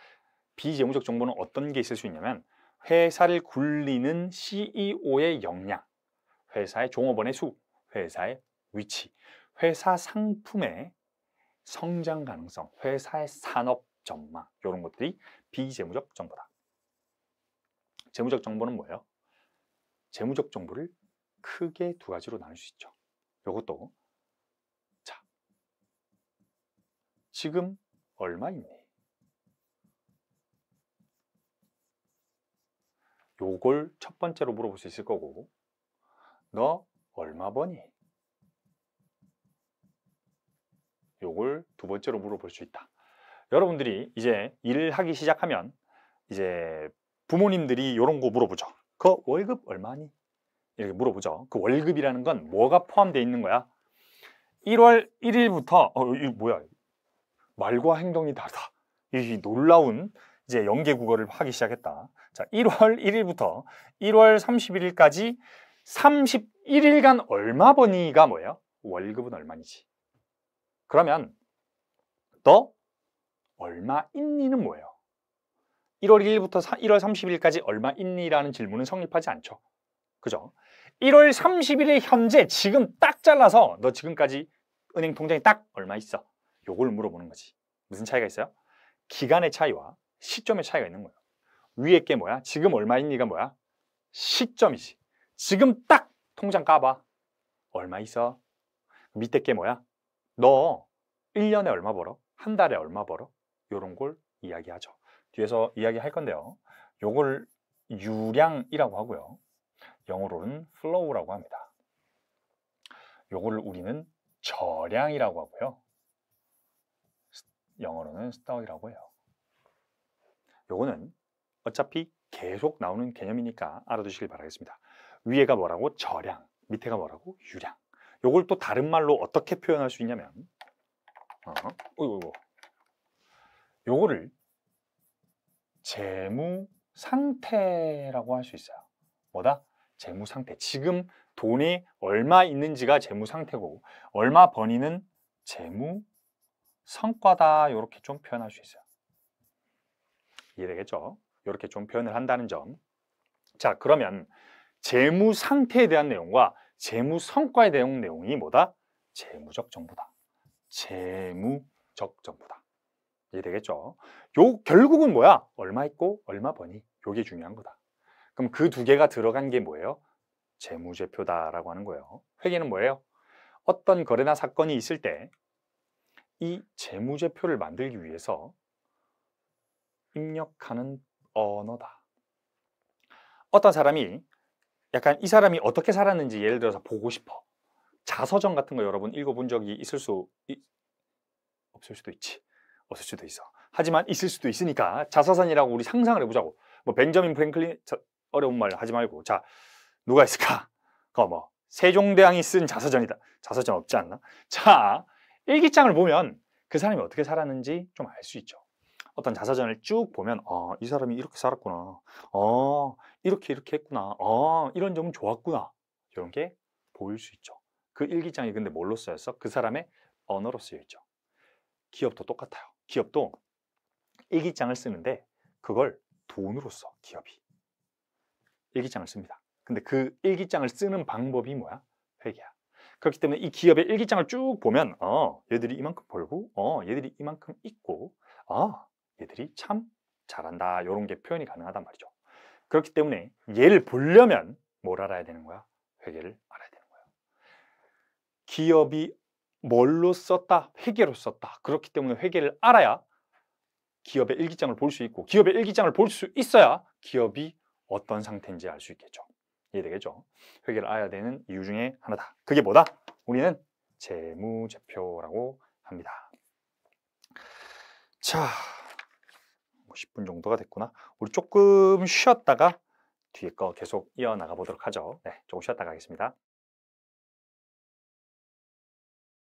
비재무적 정보는 어떤 게 있을 수 있냐면 회사를 굴리는 CEO의 역량, 회사의 종업원의 수, 회사의 위치, 회사 상품의 성장 가능성, 회사의 산업 전망 이런 것들이 비재무적 정보다. 재무적 정보는 뭐예요? 재무적 정보를 크게 두 가지로 나눌 수 있죠. 이것도 자, 지금 얼마 있니? 요걸 첫 번째로 물어볼 수 있을 거고 너 얼마 버니? 요걸 두 번째로 물어볼 수 있다. 여러분들이 이제 일을 하기 시작하면 이제 부모님들이 이런 거 물어보죠. 그 월급 얼마니? 이렇게 물어보죠. 그 월급이라는 건 뭐가 포함되어 있는 거야? 1월 1일부터 이거 뭐야? 말과 행동이 다르다. 이 놀라운 이제 연계국어를 하기 시작했다. 자, 1월 1일부터 1월 31일까지 31일간 얼마 버니가 뭐예요? 월급은 얼마니지? 그러면 너 얼마 있니는 뭐예요? 1월 1일부터 1월 30일까지 얼마 있니라는 질문은 성립하지 않죠. 그죠? 1월 30일에 현재 지금 딱 잘라서 너 지금까지 은행 통장에 딱 얼마 있어? 요걸 물어보는 거지. 무슨 차이가 있어요? 기간의 차이와 시점의 차이가 있는 거예요. 위에 게 뭐야? 지금 얼마 있니가 뭐야? 시점이지. 지금 딱 통장 까봐. 얼마 있어? 밑에 게 뭐야? 너 1년에 얼마 벌어? 한 달에 얼마 벌어? 요런 걸 이야기하죠. 뒤에서 이야기할 건데요. 요걸 유량이라고 하고요. 영어로는 flow라고 합니다. 요거를 우리는 저량이라고 하고요. 영어로는 stock이라고 해요. 요거는 어차피 계속 나오는 개념이니까 알아두시길 바라겠습니다. 위에가 뭐라고? 저량, 밑에가 뭐라고? 유량. 요걸 또 다른 말로 어떻게 표현할 수 있냐면 요거를 재무 상태라고 할 수 있어요. 뭐다? 재무 상태. 지금 돈이 얼마 있는지가 재무 상태고 얼마 버니는 재무 성과다. 이렇게 좀 표현할 수 있어요. 이해되겠죠? 이렇게 좀 표현을 한다는 점. 자, 그러면 재무 상태에 대한 내용과 재무 성과에 대한 내용이 뭐다? 재무적 정보다. 재무적 정보다. 이해되겠죠? 요 결국은 뭐야? 얼마 있고 얼마 버니? 요게 중요한 거다. 그럼 그 두 개가 들어간 게 뭐예요? 재무제표다라고 하는 거예요. 회계는 뭐예요? 어떤 거래나 사건이 있을 때 이 재무제표를 만들기 위해서 입력하는 언어다. 어떤 사람이 약간 이 사람이 어떻게 살았는지 예를 들어서 보고 싶어. 자서전 같은 거 여러분 읽어본 적이 없을 수도 있지. 없을 수도 있어. 하지만 있을 수도 있으니까 자서전이라고 우리 상상을 해보자고. 뭐 벤저민 프랭클린 어려운 말 하지 말고. 자, 누가 있을까? 뭐 세종대왕이 쓴 자서전이다. 자서전 없지 않나? 자, 일기장을 보면 그 사람이 어떻게 살았는지 좀 알 수 있죠. 어떤 자서전을 쭉 보면 이 사람이 이렇게 살았구나. 이렇게 했구나. 이런 점은 좋았구나. 이런 게 보일 수 있죠. 그 일기장이 근데 뭘로 쓰였어? 그 사람의 언어로 쓰여 있죠. 기업도 똑같아요. 기업도 일기장을 쓰는데 그걸 돈으로 써, 기업이. 일기장을 씁니다. 근데 그 일기장을 쓰는 방법이 뭐야? 회계야. 그렇기 때문에 이 기업의 일기장을 쭉 보면 얘들이 이만큼 벌고 얘들이 이만큼 있고 얘들이 참 잘한다. 이런 게 표현이 가능하단 말이죠. 그렇기 때문에 얘를 보려면 뭘 알아야 되는 거야? 회계를 알아야 되는 거야. 기업이 뭘로 썼다? 회계로 썼다. 그렇기 때문에 회계를 알아야 기업의 일기장을 볼 수 있고 기업의 일기장을 볼 수 있어야 기업이 어떤 상태인지 알 수 있겠죠. 이해되겠죠? 회계를 알아야 되는 이유 중에 하나다. 그게 뭐다? 우리는 재무제표라고 합니다. 자, 10분 정도가 됐구나. 우리 조금 쉬었다가 뒤에 거 계속 이어나가 보도록 하죠. 네, 조금 쉬었다가 하겠습니다.